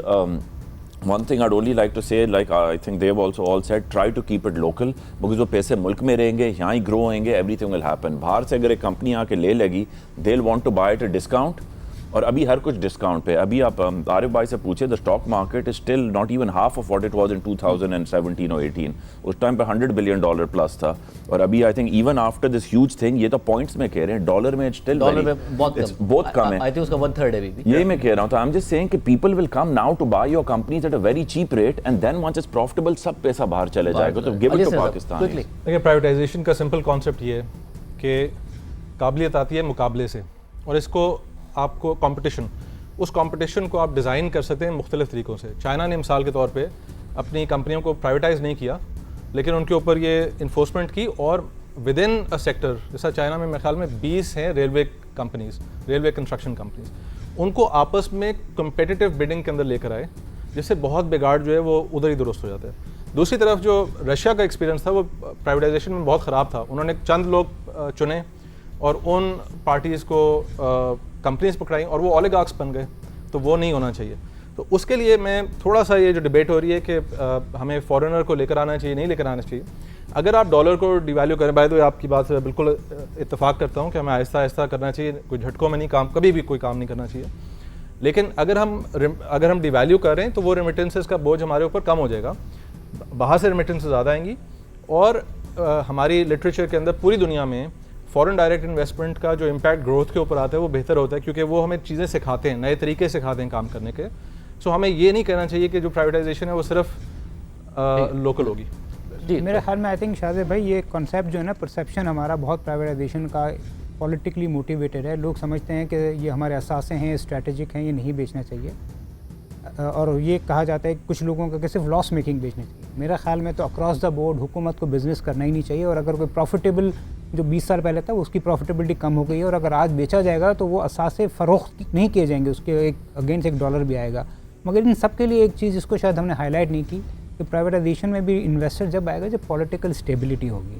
Speaker 3: one thing I'd only like to say, like I think they've also all said, try to keep it local, because وہ پیسے ملک میں رہیں گے, یہاں ہی گرو ہوئیں گے, everything will happen. باہر سے اگر ایک کمپنی آ کے لے لے گی, they'll want to buy at a discount, اور ابھی ہر کچھ ڈسکاؤنٹ پہ. ابھی آپ عارف بھائی سے پوچھے, the stock market is still not even half of what it was in 2017 or 18. Us time پہ $100 billion plus تھا, اور ابھی I think even after this huge thing, یہ تو پوائنٹس میں کہہ رہے ہیں, ڈالر میں it's still بہت کم ہے.
Speaker 1: I think اس کا 1/3 ہے ابھی.
Speaker 3: یہی میں کہہ رہا ہوں. تو I'm just saying کہ people will come now to buy your companies at a very cheap rate, and then once it's profitable سب پیسہ باہر چلے جائے گا. تو give it to Pakistan.
Speaker 8: دیکھیں پرائیویٹائزیشن کا سمپل کانسیپٹ یہ ہے کہ قابلیت آتی ہے مقابلے سے, اور اس کو آپ کو کمپٹیشن, اس کمپٹیشن کو آپ ڈیزائن کر سکتے ہیں مختلف طریقوں سے. چائنا نے مثال کے طور پہ اپنی کمپنیوں کو پرائیویٹائز نہیں کیا, لیکن ان کے اوپر یہ انفورسمنٹ کی, اور ود ان اے سیکٹر, جیسا چائنا میں میرے خیال میں 20 ہیں railway companies, railway construction companies, ان کو آپس میں کمپیٹیٹیو بڈنگ کے اندر لے کر آئے, جس سے بہت بگاڑ جو ہے وہ ادھر ہی درست ہو جاتا ہے. دوسری طرف جو رشیا کا ایکسپیرینس تھا وہ پرائیویٹائزیشن میں بہت خراب تھا. انہوں نے چند لوگ چنے اور ان پارٹیز کو کمپنیز پکڑائیں, اور وہ اولیگارکس بن گئے. تو وہ نہیں ہونا چاہیے. تو اس کے لیے میں تھوڑا سا یہ جو ڈبیٹ ہو رہی ہے کہ ہمیں فارنر کو لے کر آنا چاہیے, نہیں لے کر آنا چاہیے. اگر آپ ڈالر کو ڈی ویلیو کریں, بائی تو آپ کی بات سے بالکل اتفاق کرتا ہوں کہ ہمیں آہستہ آہستہ کرنا چاہیے, کوئی جھٹکوں میں نہیں, کام کبھی بھی کوئی کام نہیں کرنا چاہیے. لیکن اگر ہم ڈی ویلیو کر رہے ہیں تو وہ ریمیٹنسز کا بوجھ ہمارے اوپر کم ہو جائے گا, باہر سے ریمیٹنسز زیادہ آئیں گی. اور ہماری لٹریچر کے اندر پوری دنیا میں فورن ڈائریکٹ انویسٹمنٹ کا جو امپیکٹ گروتھ کے اوپر آتا ہے وہ بہتر ہوتا ہے, کیونکہ وہ ہمیں چیزیں سکھاتے ہیں, نئے طریقے سکھاتے ہیں کام کرنے کے. سو ہمیں یہ نہیں کہنا چاہیے کہ جو پرائیویٹائزیشن ہے وہ صرف لوکل ہوگی.
Speaker 9: جی میرے خیال میں آئی تھنک شاہزیب بھائی یہ کانسیپٹ جو ہے نا, پرسیپشن ہمارا بہت پرائیویٹائزیشن کا پولیٹیکلی موٹیویٹڈ ہے. لوگ سمجھتے ہیں کہ یہ ہمارے اثاثے ہیں, اسٹریٹجک ہیں, یہ نہیں بیچنا چاہیے. اور یہ کہا جاتا ہے کہ کچھ لوگوں کا کہ صرف لاس میکنگ بیچنی چاہیے. میرا خیال میں تو اکراس دا بورڈ حکومت کو بزنس کرنا ہی نہیں چاہیے. اور اگر کوئی پروفیٹیبل جو 20 سال پہلے تھا اس کی پروفیٹیبلٹی کم ہو گئی ہے, اور اگر آج بیچا جائے گا تو وہ اثاثے فروخت نہیں کیے جائیں گے, اس کے ایک اگینسٹ $1 بھی آئے گا. مگر ان سب کے لیے ایک چیز جس کو شاید ہم نے ہائی لائٹ نہیں کی, کہ پرائیویٹائزیشن میں بھی انویسٹر جب آئے گا جب پولیٹیکل اسٹیبلٹی ہوگی.